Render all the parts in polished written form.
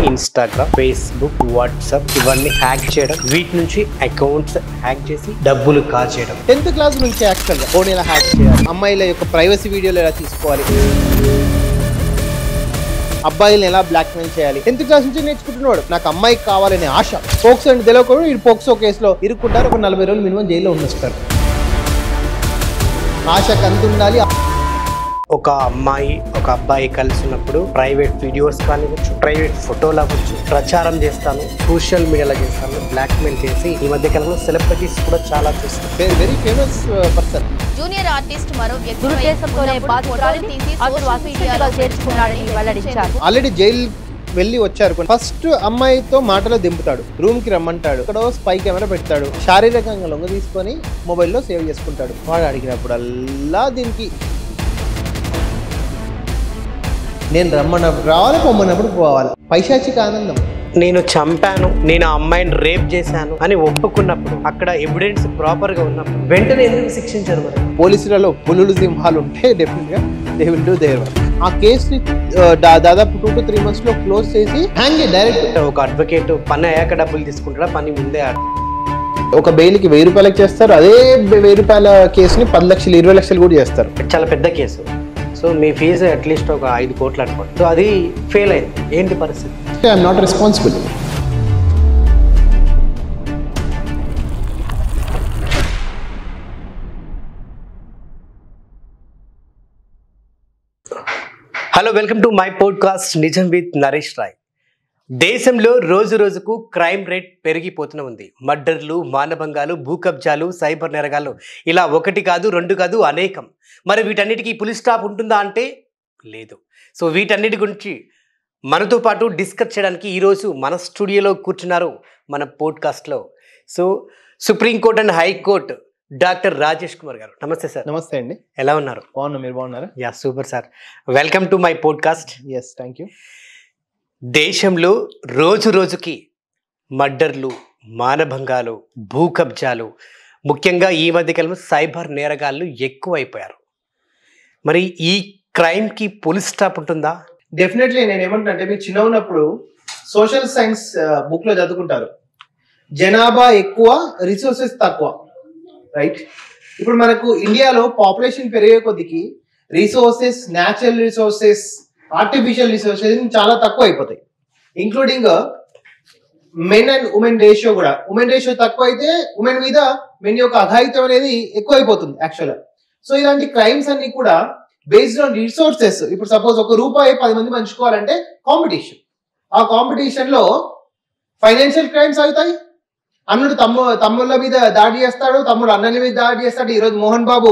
Instagram, Facebook, WhatsApp ఇవన్నీ hack చేయడం, వీటి నుంచి అకౌంట్స్ హ్యాక్ చేసి డబ్బులు కాజేయడం. 10th క్లాస్ నుంచి యాక్చువల్గా ఫోన్ ఎలా హ్యాక్ చేయాలి, అమ్మాయిల యొక్క ప్రైవసీ వీడియోలు ఎలా తీసుకోవాలి, అబ్బాయిలను ఎలా బ్లాక్మెయిల్ చేయాలి 10th క్లాస్ నుంచి నేర్చుకుంటున్నాడు. నాకు అమ్మాయికి కావాలనే ఆశ. పోక్సో అంటే తెలియకుండా వీడు పోక్సో కేసులో ఇరుక్కుంటారు, ఒక 40 రోజులు మినిమం జైల్లో ఉండొస్తారు. ఆశకు అంత ఉండాలి. ఒక అమ్మాయి ఒక అబ్బాయి కలిసి ఉన్నప్పుడు ప్రైవేట్ వీడియోస్ కానివ్వచ్చు, ప్రైవేట్ ఫోటోలు అవ్వచ్చు ప్రచారం చేస్తాను, సోషల్ మీడియాలో చేస్తాను, బ్లాక్మెయిల్ చేసి ఈ మధ్య కాలంలో సెలబ్రిటీస్ కూడా చాలా చూస్తారు. Very famous person. Junior artist మరో ఆల్రెడీ జైలు వెళ్ళి వచ్చారు. ఫస్ట్ అమ్మాయితో మాటలో దింపుతాడు, రూమ్ కి రమ్మంటాడు, ఇక్కడ స్పై కెమెరా పెడతాడు, శారీరకంగా లొంగ తీసుకొని మొబైల్లో సేవ్ చేసుకుంటాడు. వాడు అడిగినప్పుడు అల్లా దీనికి నేను రమ్మన్నప్పుడు రావాలి, పొమ్మన్నప్పుడు పోవాలి. పైశాచిక ఆనందం. నేను చంపాను, నేను ఆ అమ్మాయిని రేప్ చేశాను అని ఒప్పుకున్నప్పుడు, అక్కడ ఎవిడెన్స్ ప్రాపర్ గా ఉన్నప్పుడు వెంటనే ఎందుకు శిక్షించారు? మరి పోలీసులలో పులులు సింహాలు ఉంటే డెఫినెట్ గా they will do their work. ఆ కేసుని దాదాపు 2 to 3 months లో క్లోజ్ చేసి హ్యాంగ్ డైరెక్ట్. ఒక అడ్వకేట్ పని అయ్యాక డబ్బులు తీసుకుంటారా, పని ముందే? ఒక బెయిల్కి 1000 రూపాయలకు చేస్తారు, అదే 1000 రూపాయల కేసుని 10 లక్షలు 20 లక్షలు కూడా చేస్తారు. చాలా పెద్ద కేసు. సో మీ ఫీజు అట్లీస్ట్ ఒక 5 కోట్లు అనుకోండి. సో అది ఫెయిల్ అయింది, ఏంటి పరిస్థితి? I'm not responsible. Hello, welcome to my podcast నిజం విత్ నరేష్ రాయ్. దేశంలో రోజు రోజుకు క్రైమ్ రేట్ పెరిగిపోతూనే ఉంది. మర్డర్లు, మానభంగాలు, భూకబ్జాలు, సైబర్ నేరగాలు ఇలా 1 కాదు 2 కాదు అనేకం. మరి వీటన్నిటికీ పులి స్టాప్ ఉంటుందా అంటే లేదు. సో వీటన్నిటి గురించి మనతో పాటు డిస్కస్ చేయడానికి ఈరోజు మన స్టూడియోలో కూర్చున్నారు మన పోడ్కాస్ట్లో. So supreme court and high court doctor Rajesh Kumar garu. నమస్తే సార్. నమస్తే అండి. ఎలా ఉన్నారు? బాగున్నా, మీరు బాగున్నారా? Yeah, super sir. Welcome to my podcast. Yes, thank you. దేశంలో రోజు రోజుకి మర్డర్లు, మానభంగాలు, భూకబ్జాలు, ముఖ్యంగా ఈ మధ్యకాలంలో సైబర్ నేరగాళ్ళు ఎక్కువైపోయారు. మరి ఈ క్రైమ్కి పులి స్టాప్ ఉంటుందా? డెఫినెట్లీ. నేను ఏమంటే, మీరు చిన్న ఉన్నప్పుడు సోషల్ సైన్స్ బుక్ లో చదువుకుంటారు, జనాభా ఎక్కువ, రిసోర్సెస్ తక్కువ, రైట్? ఇప్పుడు మనకు ఇండియాలో పాపులేషన్ పెరిగే కొద్దికి resources, natural resources, artificial resources చాలా తక్కువ అయిపోతాయి. Including men and women ratio కూడా. ఉమెన్ రేషియో తక్కువ అయితే ఉమెన్ మీద మెన్ యొక్క అఘాయిత్యం అనేది ఎక్కువ అయిపోతుంది యాక్చువల్గా. సో ఇలాంటి క్రైమ్స్ అన్ని కూడా బేస్డ్ ఆన్ రిసోర్సెస్. ఇప్పుడు సపోజ్ ₹1 10 మంది పంచుకోవాలంటే కాంపిటీషన్. ఆ కాంపిటీషన్ లో ఫైనాన్షియల్ క్రైమ్స్ అవుతాయి. అన్నుడు తమ్ముళ్ళ మీద దాడి చేస్తాడు, తమ్ముడు అన్నల మీద దాడి చేస్తాడు. ఈరోజు మోహన్ బాబు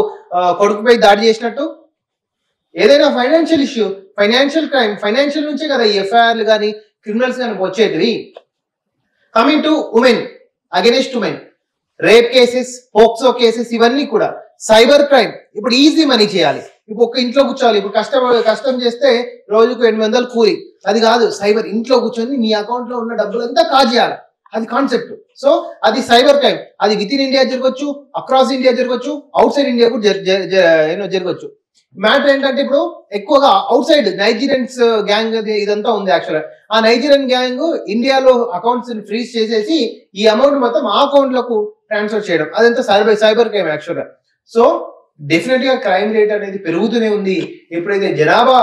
కొడుకుపై దాడి చేసినట్టు. ఏదైనా financial issue, financial crime, financial నుంచే కదా ఈ ఎఫ్ఐఆర్లు కానీ క్రిమినల్స్ కానీ వచ్చేటివి. Coming to women, against women, rape cases, POCSO cases, ఇవన్నీ కూడా సైబర్ క్రైమ్. ఇప్పుడు ఈజీ మనీ చేయాలి. ఇప్పుడు ఒక ఇంట్లో కూర్చోవాలి. ఇప్పుడు కష్టం చేస్తే రోజుకు 800 కూలి, అది కాదు. సైబర్ ఇంట్లో కూర్చొని మీ అకౌంట్ లో ఉన్న డబ్బులంతా కాజేయాలి, అది కాన్సెప్ట్. సో అది సైబర్ క్రైమ్. అది విత్ ఇన్ ఇండియా జరగవచ్చు, అక్రాస్ ఇండియా జరగవచ్చు, అవుట్ సైడ్ ఇండియా కూడా జరగవచ్చు. మ్యాటర్ ఏంటంటే, ఇప్పుడు ఎక్కువగా అవుట్ సైడ్ నైజీరియన్స్ గ్యాంగ్ ఇదంతా ఉంది యాక్చువల్గా. ఆ నైజీరియన్ గ్యాంగ్ ఇండియాలో అకౌంట్స్ ఫ్రీజ్ చేసేసి ఈ అమౌంట్ మొత్తం ఆ అకౌంట్ లకు ట్రాన్స్ఫర్ చేయడం, అదంతా సైబర్ క్రైమ్ యాక్చువల్గా. సో డెఫినెట్ గా క్రైమ్ రేట్ అనేది పెరుగుతూనే ఉంది. ఎప్పుడైతే జనాభా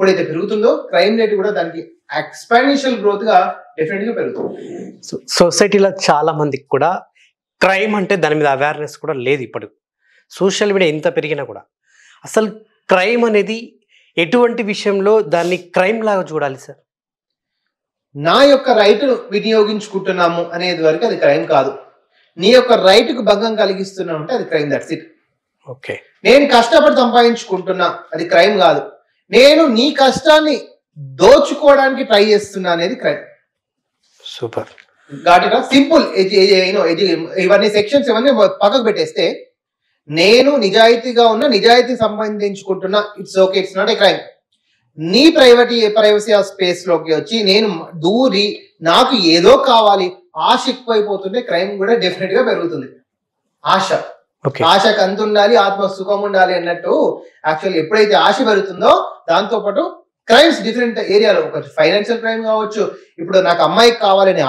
పెరుగుతుందో క్రైమ్ రేట్ కూడా దానికి ఎక్స్పాన్షియల్ గ్రోత్ గా డెఫినెట్ గా పెరుగుతుంది. సో సొసైటీలో చాలా మందికి కూడా క్రైమ్ అంటే దాని మీద అవేర్నెస్ కూడా లేదు. ఇప్పుడు సోషల్ మీడియా ఎంత పెరిగినా కూడా అసలు క్రైమ్ అనేది ఎటువంటి విషయంలో దాన్ని క్రైమ్ లాగా చూడాలి సార్? నా యొక్క రైట్ వినియోగించుకుంటున్నాము అనేది వరకు అది క్రైమ్ కాదు. నీ యొక్క రైట్ కు భంగం కలిగిస్తున్నావు అంటే అది క్రైమ్. That's it. ఓకే. నేను కష్టపడి సంపాదించుకుంటున్నా, అది క్రైమ్ కాదు. నేను నీ కష్టాన్ని దోచుకోవడానికి ట్రై చేస్తున్నా అనేది క్రైమ్. సూపర్. ఘాటుగా సింపుల్. ఇవన్నీ సెక్షన్స్ ఇవన్నీ పక్కకు పెట్టేస్తే, నేను నిజాయితీగా ఉన్నా, నిజాయితీ సంపాదించుకుంటున్నా, it's okay, it's not a crime. నీ ప్రైవసీ ఆ స్పేస్ లోకి వచ్చి నేను దూరి నాకు ఏదో కావాలి, ఆశ ఎక్కువైపోతుంటే క్రైమ్ కూడా డెఫినెట్ గా పెరుగుతుంది. ఆశకు అంత ఉండాలి, ఆత్మ సుఖం ఉండాలి అన్నట్టు. యాక్చువల్ ఎప్పుడైతే ఆశ పెరుగుతుందో దాంతో పాటు క్రైమ్స్ డిఫరెంట్ ఏరియాలో, ఒక ఫైనాన్షియల్ క్రైమ్ కావచ్చు, ఇప్పుడు నాకు అమ్మాయికి కావాలనే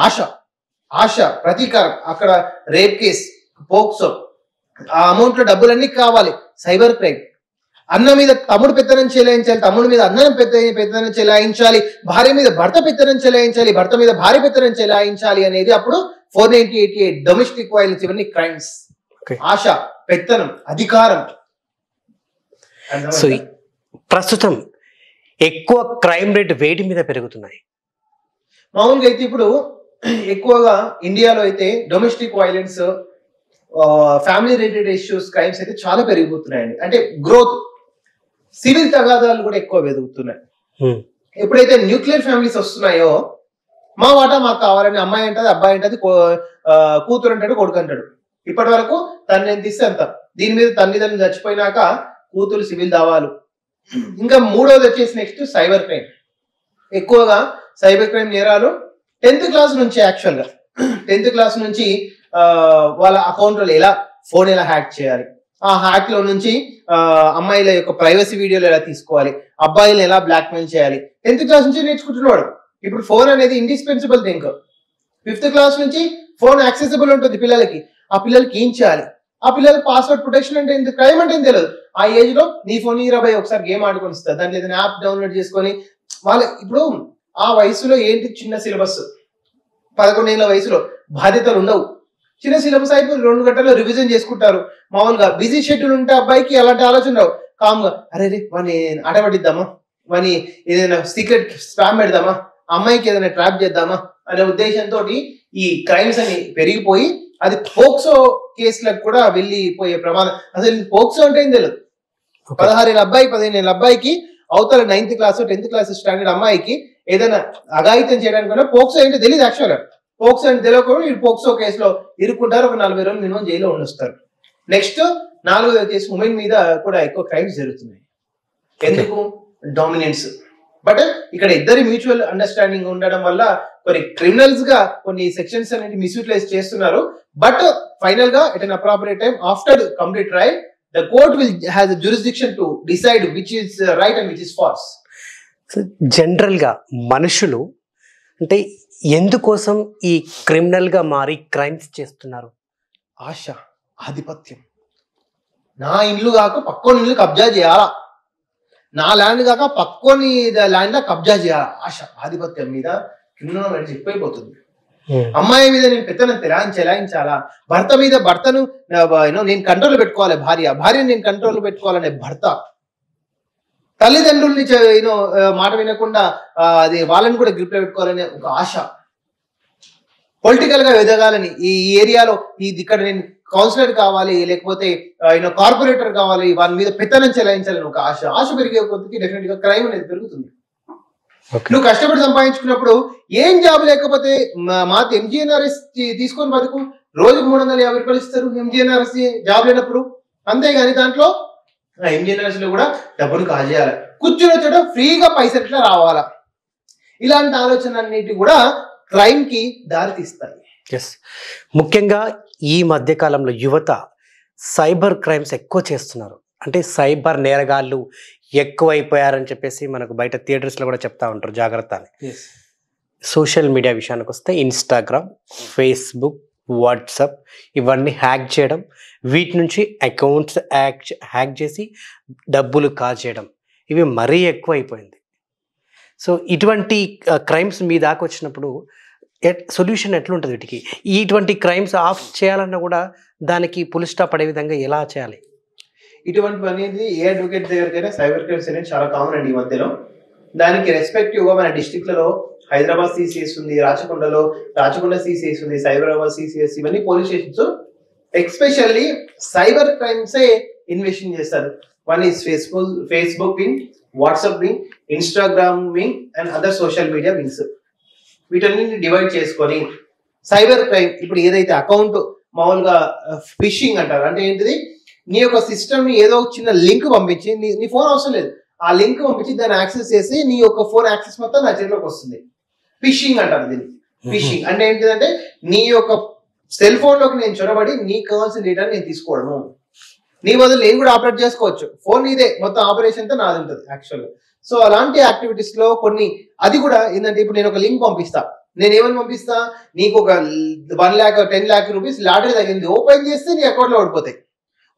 ఆశ ప్రతీకారం, అక్కడ రేప్ కేస్, పోక్సో, ఆ అమౌంట్ లో డబ్బులన్నీ కావాలి, సైబర్ క్రైమ్. అన్న మీద తమ్ముడు పెత్తనం చెలాయించాలి, తమ్ముడు మీద అన్న పెత్తనం చెలాయించాలి, భార్య మీద భర్త పెత్తనం చెలాయించాలి, భర్త మీద భార్య పెత్తనం చెలాయించాలి అనేది అప్పుడు 490/88 డొమెస్టిక్ వైలెన్స్, ఇవన్నీ క్రైమ్స్. ఆశ, పెత్తనం, అధికారం. సో ప్రస్తుతం ఎక్కువ క్రైమ్ రేట్ వేటి మీద పెరుగుతున్నాయి? మామూలుగా అయితే ఇప్పుడు ఎక్కువగా ఇండియాలో అయితే domestic violence, family related issues, crimes అయితే చాలా పెరిగిపోతున్నాయండి. అంటే గ్రోత్, సివిల్ తగాదాలు కూడా ఎక్కువ పెరుగుతున్నాయి. ఎప్పుడైతే న్యూక్లియర్ ఫ్యామిలీస్ వస్తున్నాయో, మా వాటా మాకు కావాలని అమ్మాయి అంటది, అబ్బాయి అంటది, కూతురు అంటాడు, కొడుకు అంటాడు. ఇప్పటి వరకు తను ఎంత ఇస్తే అంత. దీని మీద తల్లిదండ్రులు చచ్చిపోయినాక కూతురు సివిల్ దావాలు. ఇంకా మూడోది వచ్చేసి నెక్స్ట్ సైబర్ క్రైమ్. ఎక్కువగా సైబర్ క్రైమ్ నేరాలు 10th క్లాస్ నుంచి, యాక్చువల్గా 10th క్లాస్ నుంచి వాళ్ళ అకౌంట్లో ఎలా ఫోన్ ఎలా హ్యాక్ చేయాలి, ఆ హ్యాక్ లో నుంచి అమ్మాయిల యొక్క ప్రైవసీ వీడియోలు ఎలా తీసుకోవాలి, అబ్బాయిలను ఎలా బ్లాక్మెయిల్ చేయాలి, 10th క్లాస్ నుంచి నేర్చుకుంటున్నాడు. ఇప్పుడు ఫోన్ అనేది ఇండిస్పెన్సిబుల్ థింగ్. 5th క్లాస్ నుంచి ఫోన్ యాక్సెసిబుల్ ఉంటుంది పిల్లలకి. ఆ పిల్లలకి ఏం చేయాలి, ఆ పిల్లలకి పాస్వర్డ్ ప్రొటెక్షన్ అంటే ఏంటి, క్రైమ్ అంటే ఏం తెలియదు. ఆ ఏజ్ లో నీ ఫోన్ 20 ఒకసారి గేమ్ ఆడుకొని ఇస్తారు, దాంట్లో ఏదైనా యాప్ డౌన్లోడ్ చేసుకొని వాళ్ళ ఇప్పుడు ఆ వయసులో ఏంటి చిన్న సిలబస్, 11 ఏళ్ల వయసులో బాధ్యతలు ఉండవు, చిన్న సిలబస్ అయిపోయి 2 గంటల్లో రివిజన్ చేసుకుంటారు. మామూలుగా బిజీ షెడ్యూల్ ఉంటే అబ్బాయికి అలాంటి ఆలోచన రావు. కామ్గా అరే వాడిని ఆటపడిద్దామా, వాని ఏదైనా సీక్రెట్ స్పామ్ పెడదామా, అమ్మాయికి ఏదైనా ట్రాప్ చేద్దామా అనే ఉద్దేశంతో ఈ క్రైమ్స్ అని పెరిగిపోయి అది పోక్సో కేసులకు కూడా వెళ్ళిపోయే ప్రమాదం. అసలు పోక్సో అంటే ఏం తెలియదు. 16 ఏళ్ళ అబ్బాయి, 15 ఏళ్ళ అబ్బాయికి అవతల 9th class 10th class standard అమ్మాయికి ఏదైనా అఘాయిత్యం చేయడానికి కూడా పోక్సో ఏంటో తెలియదు. యాక్చువల్గా పోక్సో అంటే తెలియకుండా ఈ పోక్సో కేసులో ఇరుక్కుంటారు, ఒక 40 రోజులు మినిమం జైల్లో ఉండొస్తారు. నెక్స్ట్ 4వ వచ్చేసి ఉమెన్ మీద కూడా ఎక్కువ క్రైమ్స్ జరుగుతున్నాయి. ఎందుకు, డామినెన్స్. బట్ ఇక్కడ ఇద్దరి మ్యూచువల్ అండర్స్టాండింగ్ ఉండడం వల్ల కొన్ని క్రిమినల్స్ గా కొన్ని సెక్షన్స్ అనేది మిస్యూటిలైజ్ చేస్తున్నారు. బట్ ఫైనల్ గా at an appropriate time after complete trial the court will has a jurisdiction to decide which is right and which is false. So general గా మనుషులు అంటే ఎందుకోసం ఈ క్రిమినల్ గా మారి క్రైమ్స్ చేస్తున్నారు? ఆశ, ఆధిపత్యం. నా ఇల్లు కాక పక్కోని ఇల్లు కబ్జా చేయాలా, నా ల్యాండ్ కాక పక్కోని ల్యాండ్ కబ్జా చేయాలా, ఆశ, ఆధిపత్యం మీద క్రిమినల్ అనేది ఎక్కువైపోతుంది. అమ్మాయి మీద నేను పెత్తనం చెలాయించాలా, భర్త మీద భర్తను నేను కంట్రోల్ పెట్టుకోవాలి, భార్యను నేను కంట్రోల్ పెట్టుకోవాలనే భర్త, తల్లిదండ్రుల్ని మాట వినకుండా అది వాళ్ళని కూడా గ్రిప్ లో పెట్టుకోవాలనే ఒక ఆశ, పొలిటికల్ గా ఎదగాలని, ఈ ఏరియాలో ఇక్కడ నేను కౌన్సిలర్ కావాలి, లేకపోతే కార్పొరేటర్ కావాలి, వాళ్ళ మీద పెత్తనం చెలాయించాలని ఒక ఆశ పెరిగే కొద్దికి డెఫినెట్ గా క్రైమ్ అనేది పెరుగుతుంది. నువ్వు కష్టపడి సంపాదించుకున్నప్పుడు ఏం జాబ్ లేకపోతే మా ఎంజీఎన్ఆర్ఎస్ తీసుకొని బతుకు, రోజుకు 350 రూపాయలు ఇస్తారు ఎంజీఎన్ఆర్ఎస్ జాబ్ లేనప్పుడు. అంతేగాని దాంట్లో ఎంజీఎన్ఆర్ఎస్ లో కూడా డబ్బులు కాజేయాలి, కూర్చున్న చోట ఫ్రీగా పైసలు ఎట్లా రావాలా, ఇలాంటి ఆలోచన అన్నిటి కూడా క్రైమ్ కి దారి తీస్తాయి. ఎస్, ముఖ్యంగా ఈ మధ్య కాలంలో యువత సైబర్ క్రైమ్స్ ఎక్కువ చేస్తున్నారు. అంటే సైబర్ నేరగాళ్ళు ఎక్కువైపోయారని చెప్పేసి మనకు బయట థియేటర్స్లో కూడా చెప్తా ఉంటారు, జాగ్రత్త అని. సోషల్ మీడియా విషయానికి వస్తే ఇన్స్టాగ్రామ్, ఫేస్బుక్, వాట్సాప్ ఇవన్నీ హ్యాక్ చేయడం, వీటి నుంచి అకౌంట్స్ హ్యాక్ చేసి డబ్బులు కాజేయడం, ఇవి మరీ ఎక్కువైపోయింది. సో ఇటువంటి క్రైమ్స్ మీ దాకా వచ్చినప్పుడు సొల్యూషన్ ఎట్లుంటుంది వీటికి? ఇటువంటి క్రైమ్స్ ఆఫ్ చేయాలన్నా కూడా దానికి పుల్ స్టాప్ పడే విధంగా ఎలా చేయాలి? ఇటువంటి అనేది ఏ అడ్వకేట్ దగ్గరికైనా సైబర్ క్రైమ్స్ అనేది చాలా కామన్ అండి ఈ మధ్యలో. దానికి రెస్పెక్టివ్ గా మన డిస్ట్రిక్ట్లలో హైదరాబాద్ సిసిఎస్ ఉంది, రాచకొండ సిసిఎస్ ఉంది, సైబరాబాద్ సిసిఎస్, ఇవన్నీ police stations especially cyber crimes investigation చేస్తారు. One is Facebook wing, WhatsApp wing, Instagram wing and other social media wings. వీటన్నిటిని డివైడ్ చేసుకొని సైబర్ క్రైమ్, ఇప్పుడు ఏదైతే అకౌంట్ మామూలుగా ఫిషింగ్ అంటారు, అంటే ఏంటిది, నీ యొక్క సిస్టమ్ ని ఏదో చిన్న లింక్ పంపించి, నీ ఫోన్ అవసరం లేదు, ఆ లింక్ పంపించి దాన్ని యాక్సెస్ చేసి నీ యొక్క ఫోన్ యాక్సెస్ మొత్తం నా చేతిలోకి వస్తుంది. ఫిషింగ్ అంటారు దీన్ని. ఫిషింగ్ అంటే ఏంటిదంటే నీ యొక్క సెల్ ఫోన్ లోకి నేను చొరబడి నీకు కావాల్సిన డేటాని నేను తీసుకోవడము, నీ బదులు నేను కూడా ఆపరేట్ చేసుకోవచ్చు, ఫోన్ నీదే, మొత్తం ఆపరేషన్ తో నాది ఉంటుంది యాక్చువల్గా. సో అలాంటి యాక్టివిటీస్ లో కొన్ని, అది కూడా ఏంటంటే ఇప్పుడు నేను ఒక లింక్ పంపిస్తా, నేను ఏమని పంపిస్తా, నీకు ఒక 1 lakh 10 lakh రూపీస్ లాటరీ తగ్గింది, ఓపెన్ చేస్తే నీ అకౌంట్ లో పడిపోతాయి,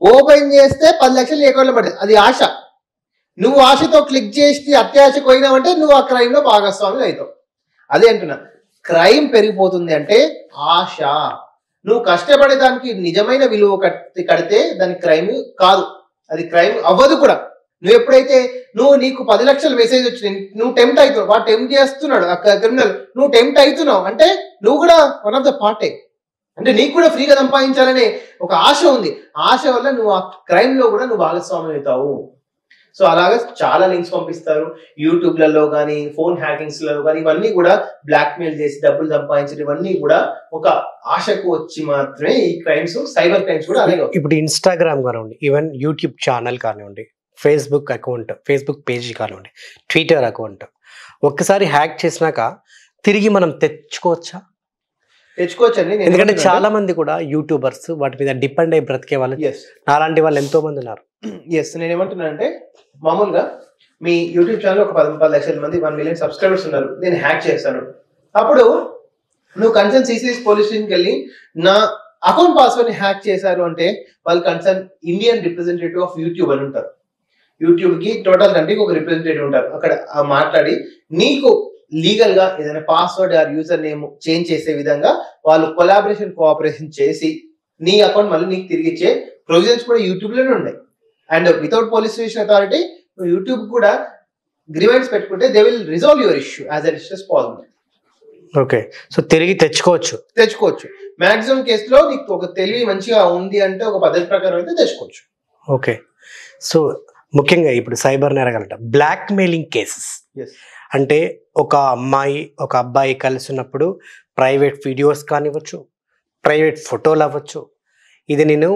ఓపెన్ చేస్తే 10 లక్షలు నీ అకౌంట్ లో పడతాయి. అది ఆశ. నువ్వు ఆశతో క్లిక్ చేసి అత్యాశకు పోయినావంటే నువ్వు ఆ క్రైమ్ లో భాగస్వామి అవుతావు. అదే అంటున్నా, క్రైమ్ పెరిగిపోతుంది అంటే ఆశ. నువ్వు కష్టపడే దానికి నిజమైన విలువ కడితే దాని క్రైమ్ కాదు, అది క్రైమ్ అవ్వదు కూడా. నువ్వు ఎప్పుడైతే నీకు 10 లక్షల మెసేజ్ వచ్చింది, నువ్వు టెంప్ట్ అవుతున్నావు, వాడు టెంప్ట్ చేస్తున్నాడు ఆ క్రిమినల్, నువ్వు టెంప్ట్ అవుతున్నావు అంటే నువ్వు కూడా వన్ ఆఫ్ ద పార్టే. అంటే నీకు కూడా ఫ్రీగా సంపాదించాలనే ఒక ఆశ ఉంది, ఆశ వల్ల నువ్వు ఆ క్రైమ్ లో కూడా నువ్వు భాగస్వామి అవుతావు. సో అలాగే చాలా లింక్స్ పంపిస్తారు యూట్యూబ్లలో కానీ, ఫోన్ హ్యాకింగ్స్ లలో కానీ, ఇవన్నీ కూడా బ్లాక్ మెయిల్ చేసి డబ్బులు సంపాదించడం, ఇవన్నీ కూడా ఒక ఆశకు వచ్చి మాత్రమే ఈ క్రైమ్స్, సైబర్ క్రైమ్స్ కూడా అలాగే. ఇప్పుడు ఇన్స్టాగ్రామ్ కానివ్వండి, ఈవెన్ యూట్యూబ్ ఛానల్ కానివ్వండి, ఫేస్బుక్ అకౌంట్, ఫేస్బుక్ పేజీ కానివ్వండి, ట్విట్టర్ అకౌంట్, ఒక్కసారి హ్యాక్ చేసినాక తిరిగి మనం తెచ్చుకోవచ్చా? తెచ్చుకోవచ్చండి. ఎందుకంటే చాలా మంది కూడా యూట్యూబర్స్ వాటి మీద డిపెండ్ అయ్యి బ్రతికే వాళ్ళు, అలాంటి వాళ్ళు ఎంతో మంది ఉన్నారు. నేను ఏమంటున్నా అంటే, మామూలుగా మీ యూట్యూబ్ ఛానల్ ఒక 10 లక్షల మంది, 1 million సబ్స్క్రైబర్స్ ఉన్నారు, నేను హ్యాక్ చేస్తాను. అప్పుడు నువ్వు కన్సర్న్ సిసిఎస్ పోలీస్ స్టేషన్కి వెళ్ళి నా అకౌంట్ పాస్వర్డ్ ని హ్యాక్ చేశారు అంటే, వాళ్ళు concern Indian representative of YouTube అని ఉంటారు. యూట్యూబ్ కి టోటల్ కంట్రీకి ఒక రిప్రజెంటేటివ్ ఉంటారు. అక్కడ మాట్లాడి నీకు లీగల్ గా ఏదైనా password are user name change చేసే విధంగా వాళ్ళు కోఆపరేషన్ చేసి నీ అకౌంట్ మళ్ళీ నీకు తిరిగి ఇచ్చే ప్రొవిజన్స్ కూడా యూట్యూబ్ లోనే ఉన్నాయి. And without police station authority YouTube కూడా గ్రీవెన్స్ పెట్టుకుంటే they will resolve your issue as early as possible. Okay, so తిరిగి తెచ్చుకోవచ్చు. మాక్సిమం కేసులో నీకు ఒక తెలివి మంచిగా ఉంది అంటే, ఒక పద్ధతి ప్రకారం అయితే తెచ్చుకోవచ్చు. ఓకే, సో ముఖ్యంగా ఇప్పుడు సైబర్ నేరగాలంట బ్లాక్ మెయిలింగ్ కేసెస్ అంటే, ఒక అమ్మాయి ఒక అబ్బాయి కలిసి ఉన్నప్పుడు ప్రైవేట్ వీడియోస్ కానివ్వచ్చు, ప్రైవేట్ ఫోటోలు అవ్వచ్చు, ఇది నేను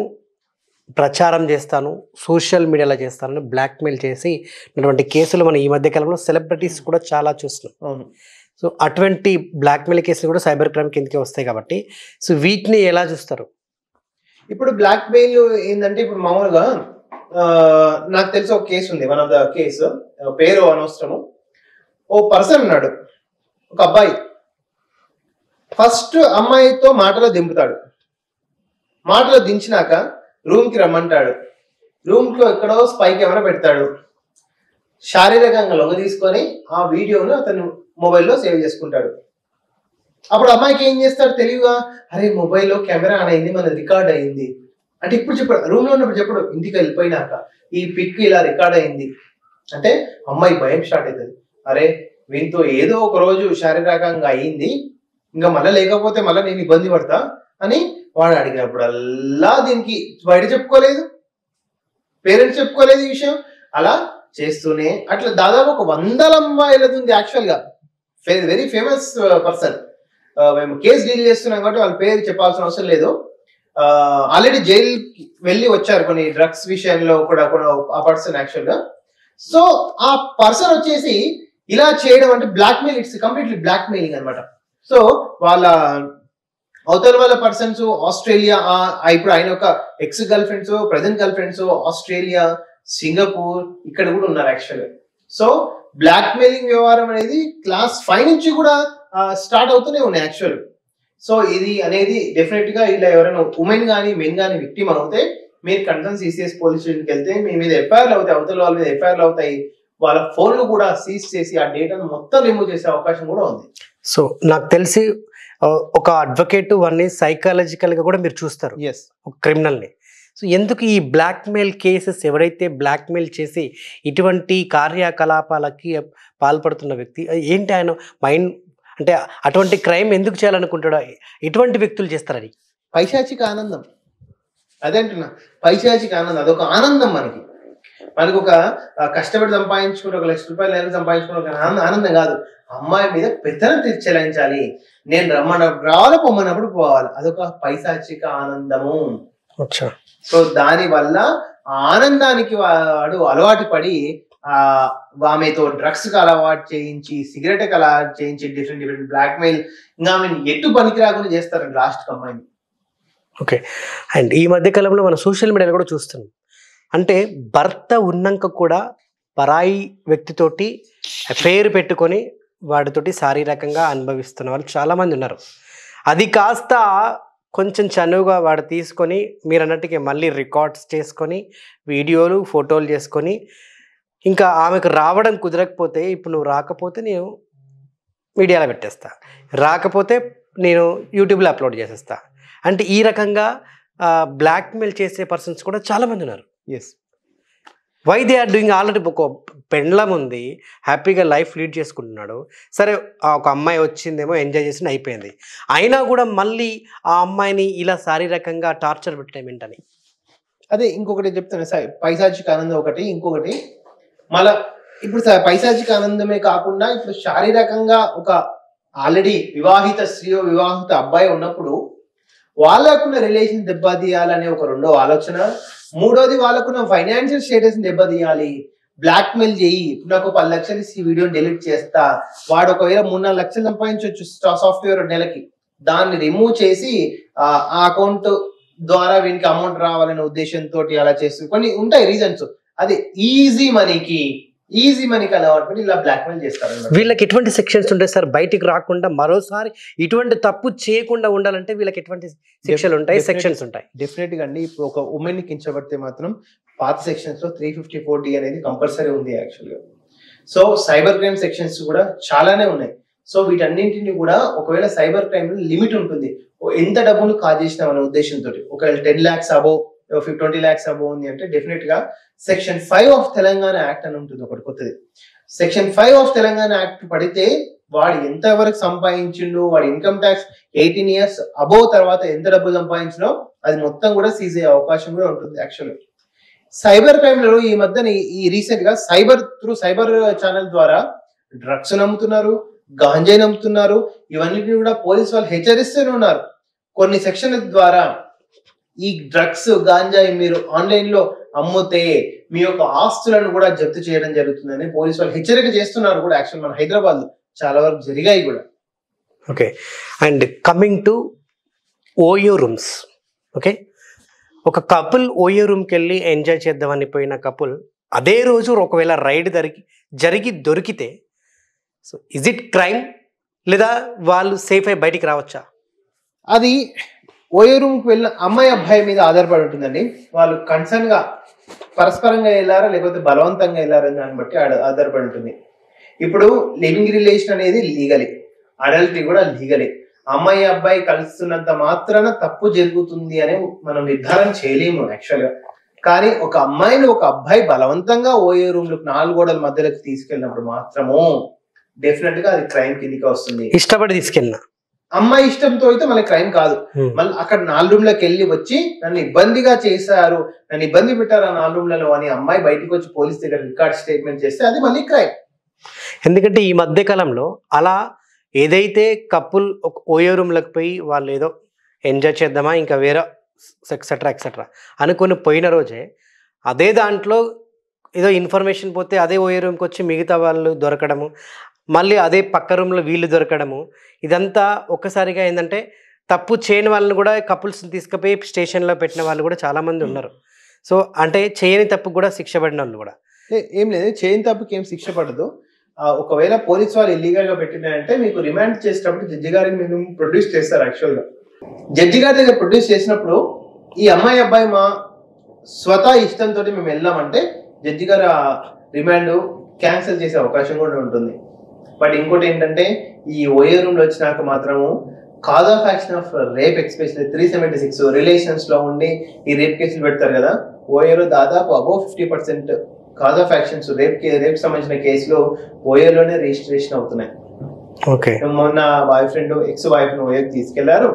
ప్రచారం చేస్తాను, సోషల్ మీడియాలో చేస్తానని బ్లాక్మెయిల్ చేసి అటువంటి కేసులు మనం ఈ మధ్య కాలంలో సెలబ్రిటీస్ కూడా చాలా చూస్తున్నాం. అవును. సో అటువంటి బ్లాక్మెయిల్ కేసులు కూడా సైబర్ క్రైమ్ కిందకే వస్తాయి కాబట్టి, సో వీటిని ఎలా చూస్తారు? ఇప్పుడు బ్లాక్మెయిల్ ఏంటంటే, ఇప్పుడు మామూలుగా నాకు తెలిసి ఒక కేసు ఉంది, వన్ ఆఫ్ ద కేసు, పేరు అనవసరము. ఓ పర్సన్ ఉన్నాడు, ఒక అబ్బాయి, ఫస్ట్ అమ్మాయితో మాటలో దింపుతాడు, మాటలో దించినాక రూమ్ కి రమ్మంటాడు, రూమ్ లో ఎక్కడో స్పై కెమెరా పెడతాడు, శారీరకంగా లొంగ తీసుకొని ఆ వీడియోను అతను మొబైల్లో సేవ్ చేసుకుంటాడు. అప్పుడు అమ్మాయికి ఏం చేస్తాడు తెలివిగా, అరే మొబైల్లో కెమెరా ఆన్ అయింది, మన రికార్డ్ అయింది అంటే, ఇప్పుడు చెప్పాడు, రూమ్ లో ఉన్నప్పుడు చెప్పడు, ఇంటికి వెళ్ళిపోయినాక ఈ పిక్ ఇలా రికార్డ్ అయింది అంటే అమ్మాయి భయం స్టార్ట్ అవుతుంది. అరే వీంతో ఏదో ఒక రోజు శారీరకంగా అయింది, ఇంకా మళ్ళీ లేకపోతే మళ్ళీ నేను ఇబ్బంది పడతా అని వాడు అడిగినప్పుడల్లా దీనికి బయట చెప్పుకోలేదు, పేరెంట్స్ చెప్పుకోలేదు ఈ విషయం, అలా చేస్తూనే అట్లా దాదాపు ఒక 100 అమ్మాయిలది ఉంది. యాక్చువల్ గా వెరీ ఫేమస్ పర్సన్, మేము కేసు డీల్ చేస్తున్నాం కాబట్టి వాళ్ళ పేరు చెప్పాల్సిన అవసరం లేదు. ఆల్రెడీ జైలు వెళ్ళి వచ్చారు కొన్ని డ్రగ్స్ విషయంలో కూడా ఆ పర్సన్ యాక్చువల్ గా. సో ఆ పర్సన్ వచ్చేసి ఇలా చేయడం అంటే బ్లాక్మెయిల్, ఇట్స్ కంప్లీట్లీ బ్లాక్మెయిలింగ్ అనమాట. సో వాళ్ళ అవతల వాళ్ళ పర్సన్స్ ఆస్ట్రేలియా, ఇప్పుడు ఆయన ఒక ex girl friends, present girl friends Australia, Singapore ఇక్కడ కూడా ఉన్నారు యాక్చువల్గా. సో బ్లాక్మెయిలింగ్ వ్యవహారం అనేది క్లాస్ 5 నుంచి కూడా స్టార్ట్ అవుతూనే ఉన్నాయి యాక్చువల్. సో ఇది అనేది డెఫినెట్ గా ఇలా ఎవరైనా ఉమెన్ కానీ మెన్ కానీ విక్టిమ్ అవుతే, మీరు కన్సర్న్ సిసిఎస్ పోలీస్ స్టేషన్కి వెళ్తే మీ మీద ఎఫ్ఐఆర్లు అవుతాయి, అవతల వాళ్ళ మీద ఎఫ్ఐఆర్లు అవుతాయి, వాళ్ళ ఫోన్లు కూడా సీజ్ చేసి ఆ డేటాను మొత్తం రిమూవ్ చేసే అవకాశం కూడా ఉంది. సో నాకు తెలిసి ఒక అడ్వకేట్ వాడిని సైకాలజికల్ గా కూడా మీరు చూస్తారు, ఒక క్రిమినల్ని. సో ఎందుకు ఈ బ్లాక్మెయిల్ కేసెస్, ఎవరైతే బ్లాక్మెయిల్ చేసి ఇటువంటి కార్యకలాపాలకి పాల్పడుతున్న వ్యక్తి ఏంటి, ఆయన మైండ్ అంటే అటువంటి క్రైమ్ ఎందుకు చేయాలనుకుంటాడో, ఎటువంటి వ్యక్తులు చేస్తారని? పైశాచిక ఆనందం, అదే అంటున్నా, పైశాచిక ఆనందం. అదొక ఆనందం మనకు ఒక కష్టపడి సంపాదించుకుంటే, 1 లక్ష రూపాయలు నెలకు సంపాదించుకుంటే ఒక ఆనందం కాదు, అమ్మాయి మీద పెత్తనం చెలాయించాలి, నేను రావాలి పొమ్మన్నప్పుడు పోవాలి, అదొక పైశాచిక ఆనందము. సో దాని వల్ల ఆనందానికి వాడు అలవాటు పడి ఆమెతో డ్రగ్స్ కి అలవాటు చేయించి, సిగరెట్ కి అలవాటు చేయించి, డిఫరెంట్ బ్లాక్మెయిల్, ఇంకా ఆమెను ఎటు పనికి రాకుండా చేస్తారండి లాస్ట్ అమ్మాయిని. ఓకే, అండ్ ఈ మధ్య కాలంలో మనం సోషల్ మీడియాలో కూడా చూస్తున్నాం, అంటే భర్త ఉన్నాక కూడా పరాయి వ్యక్తితోటి అఫైర్ పెట్టుకొని వాడితోటి శారీరకంగా అనుభవిస్తున్న వాళ్ళు చాలామంది ఉన్నారు. అది కాస్త కొంచెం చనువుగా వాడు తీసుకొని మీరు అన్నట్టుగా మళ్ళీ రికార్డ్స్ చేసుకొని వీడియోలు ఫోటోలు చేసుకొని ఇంకా ఆమెకు రావడం కుదరకపోతే ఇప్పుడు నువ్వు రాకపోతే నేను మీడియాలో పెట్టేస్తా, రాకపోతే నేను యూట్యూబ్లో అప్లోడ్ చేసేస్తా అంటే ఈ రకంగా బ్లాక్మెయిల్ చేసే పర్సన్స్ కూడా చాలామంది ఉన్నారు. Yes, why they are doing. Already ఒక పెండ్లం ఉంది, హ్యాపీగా లైఫ్ లీడ్ చేసుకుంటున్నాడు. సరే ఒక అమ్మాయి వచ్చిందేమో, ఎంజాయ్ చేసి అయిపోయింది. అయినా కూడా మళ్ళీ ఆ అమ్మాయిని ఇలా శారీరకంగా టార్చర్ పెట్టడం ఏంటని. అదే ఇంకొకటి చెప్తాను, పైశాచిక ఆనందం ఒకటి, ఇంకొకటి మళ్ళా ఇప్పుడు పైశాచిక ఆనందమే కాకుండా ఇప్పుడు శారీరకంగా ఒక ఆల్రెడీ వివాహిత స్త్రీ వివాహిత అబ్బాయి ఉన్నప్పుడు వాళ్ళకున్న రిలేషన్ దెబ్బతీయాలనే ఒక రెండో ఆలోచన. మూడోది వాళ్ళకున్న ఫైనాన్షియల్ స్టేటస్ దెబ్బతీయాలి, బ్లాక్మెయిల్ చేయి, నాకు 10 లక్షలు ఇచ్చి వీడియోని డిలీట్ చేస్తా, వాడు ఒకవేళ 3-4 లక్షలు సంపాదించవచ్చు సాఫ్ట్వేర్ నెలకి, దాన్ని రిమూవ్ చేసి ఆ అకౌంట్ ద్వారా వీనికి అమౌంట్ రావాలనే ఉద్దేశంతో అలా చేస్తూ కొన్ని ఉంటాయి రీజన్స్. అది ఈజీ మనీకి అలవాటు ఇలా బ్లాక్మెయిల్ చేస్తారు. వీళ్ళకి ఎటువంటి సెక్షన్స్ ఉంటాయి సార్ బయటికి రాకుండా మరోసారి ఇటువంటి తప్పు చేయకుండా ఉండాలంటే వీళ్ళకి ఎటువంటి శిక్షలు ఉంటాయి, సెక్షన్స్ ఉంటాయి? డెఫినెట్ గా అండి. ఇప్పుడు ఒక ఉమెన్ ని కించబడితే మాత్రం పాత సెక్షన్స్ లో 354D అనేది కంపల్సరీ ఉంది యాక్చువల్గా. సో సైబర్ క్రైమ్ సెక్షన్స్ కూడా చాలానే ఉన్నాయి. సో వీటన్నింటిని కూడా ఒకవేళ సైబర్ క్రైమ్ లిమిట్ ఉంటుంది, ఎంత డబ్బును కాజేసినాం అనే ఉద్దేశంతో. ఒకవేళ 10 lakhs అబో 20 lakhs అబో ఉంది అంటే డెఫినెట్ గా సెక్షన్ 5 ఆఫ్ తెలంగాణ యాక్ట్ అని ఉంటుంది ఒకటి కొత్తది. సెక్షన్ 5 ఆఫ్ తెలంగాణ యాక్ట్ పడితే వాడు ఎంత వరకు సంపాదించిండు, వాడి ఇన్కమ్ ట్యాక్స్ 18 years అబో తర్వాత ఎంత డబ్బు సంపాదించినో అది మొత్తం కూడా సీజ్ అయ్యే అవకాశం కూడా ఉంటుంది యాక్చువల్గా. సైబర్ క్రైమ్ లో ఈ మధ్యన ఈ రీసెంట్ గా సైబర్ ఛానల్ ద్వారా డ్రగ్స్ నమ్ముతున్నారు, గాంజాయి నమ్ముతున్నారు. ఇవన్నిటిని కూడా పోలీసు వాళ్ళు హెచ్చరిస్తూనే ఉన్నారు. కొన్ని సెక్షన్ల ద్వారా ఈ డ్రగ్స్ గాంజాయి మీరు ఆన్లైన్ లో అమ్ముతే మీ యొక్క ఆస్తులను కూడా జప్తు చేయడం జరుగుతుందని పోలీసు వాళ్ళు హెచ్చరిక చేస్తున్నారు కూడా. యాక్చువల్ మన హైదరాబాద్ లో చాలా వరకు జరిగాయి కూడా. Okay, and coming to OYO rooms. Okay, ఒక కపుల్ ఓయో రూమ్కి వెళ్ళి ఎంజాయ్ చేద్దామని పోయిన కపుల్ అదే రోజు ఒకవేళ రైడ్ జరిగి దొరికితే సో ఇజ్ ఇట్ క్రైమ్ లేదా వాళ్ళు సేఫ్ అయి బయటికి రావచ్చా? అది ఓయో రూమ్కి వెళ్ళిన అమ్మాయి అబ్బాయి మీద ఆధారపడి ఉంటుందండి. వాళ్ళు కన్సర్న్ గా పరస్పరంగా వెళ్ళారా లేకపోతే బలవంతంగా వెళ్ళారని దాన్ని బట్టి ఆధారపడి ఉంటుంది. ఇప్పుడు లివింగ్ రిలేషన్ అనేది లీగలే, అడల్టరీ కూడా లీగలే. అమ్మాయి అబ్బాయి కలుస్తున్నంత మాత్రాన తప్పు జరుగుతుంది అని మనం నిర్ధారణ చేయలేము యాక్చువల్గా. కానీ ఒక అమ్మాయిని ఒక అబ్బాయి బలవంతంగా ఓయో రూమ్లకు 4 గోడల మధ్యలోకి తీసుకెళ్ళినప్పుడు మాత్రము డెఫినెట్ గా అది క్రైమ్ కిందికి వస్తుంది. ఇష్టపడి తీసుకెళ్ళిన అమ్మాయి ఇష్టంతో అయితే మళ్ళీ క్రైమ్ కాదు. మళ్ళీ అక్కడ 4 రూమ్లకు వెళ్ళి వచ్చి నన్ను ఇబ్బందిగా చేశారు, నన్ను ఇబ్బంది పెట్టారు ఆ 4 రూమ్లలో అని అమ్మాయి బయటకు వచ్చి పోలీస్ దగ్గర రికార్డ్ స్టేట్మెంట్ చేస్తే అది మళ్ళీ క్రైమ్. ఎందుకంటే ఈ మధ్య కాలంలో అలా ఏదైతే కపుల్ ఒక ఓయో రూమ్లకు పోయి వాళ్ళు ఏదో ఎంజాయ్ చేద్దామా ఇంకా వేరే ఎక్సెట్రా అనుకొని పోయిన రోజే అదే దాంట్లో ఏదో ఇన్ఫర్మేషన్ పోతే అదే ఓయో రూమ్కి వచ్చి మిగతా వాళ్ళు దొరకడము, మళ్ళీ అదే పక్క రూమ్లో వీళ్ళు దొరకడము, ఇదంతా ఒక్కసారిగా ఏంటంటే తప్పు చేయని వాళ్ళని కూడా కపుల్స్ని తీసుకుపోయి స్టేషన్లో పెట్టిన వాళ్ళు కూడా చాలామంది ఉన్నారు. సో అంటే చేయని తప్పు కూడా శిక్ష పడిన వాళ్ళు కూడా ఏం లేదు, చేయని తప్పుకి ఏం శిక్ష పడదు. ఒకవేళ పోలీసు వాళ్ళు ఇల్లీగల్ గా పెట్టినారంటే మీకు రిమాండ్ చేసేటప్పుడు జడ్జి గారికి మీరు ప్రొడ్యూస్ చేస్తారు. యాక్చువల్గా జడ్జి గారి దగ్గర ప్రొడ్యూస్ చేసినప్పుడు ఈ అమ్మాయి అబ్బాయి మా స్వతः ఇష్టంతో మేము వెళ్ళామంటే జడ్జి గారు ఆ రిమాండ్ క్యాన్సిల్ చేసే అవకాశం కూడా ఉంటుంది. బట్ ఇంకోటి ఏంటంటే ఈ ఓయో రూమ్ లో వచ్చినాక మాత్రము cause of action of rape especially 376 relations లో ఉండి ఈ రేప్ కేసులు పెడతారు కదా, ఓయోలో దాదాపు above 50% cause of actions rape సంబంధించిన కేసులో ఓయోలోనే రిజిస్ట్రేషన్ అవుతున్నాయి. ఓకే, మొన్న బాయ్ ఫ్రెండ్ ఎక్స్ వైఫ్ ను ఓయోకి తీసుకెళ్లారు,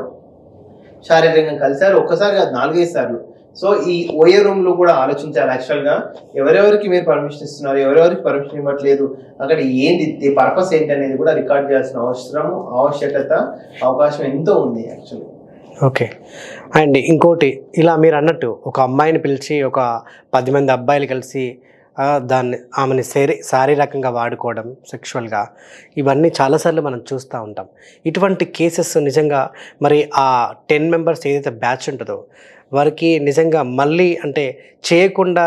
శారీరకంగా కలిశారు, ఒక్కసారి కాదు 4-5 సార్లు. సో ఈ ఓయో రూమ్ లో కూడా ఆలోచించాలి యాక్చువల్ గా ఎవరెవరికి మీరు పర్మిషన్ ఇస్తున్నారు, ఎవరెవరికి పర్మిషన్ ఇవ్వట్లేదు, అక్కడ ఏంటి పర్పస్ ఏంటి అనేది కూడా రికార్డ్ చేయాల్సిన ఆవశ్యకత అవకాశం ఎంతో ఉంది యాక్చువల్లీ. ఓకే, అండ్ ఇంకోటి ఇలా మీరు అన్నట్టు ఒక అమ్మాయిని పిలిచి ఒక 10 మంది అబ్బాయిలు కలిసి ఆమెని శారీరకంగా వాడుకోవడం సెక్షువల్గా, ఇవన్నీ చాలాసార్లు మనం చూస్తూ ఉంటాం. ఇటువంటి కేసెస్ నిజంగా మరి ఆ 10 members ఏదైతే బ్యాచ్ ఉంటుందో వారికి నిజంగా మళ్ళీ అంటే చేయకుండా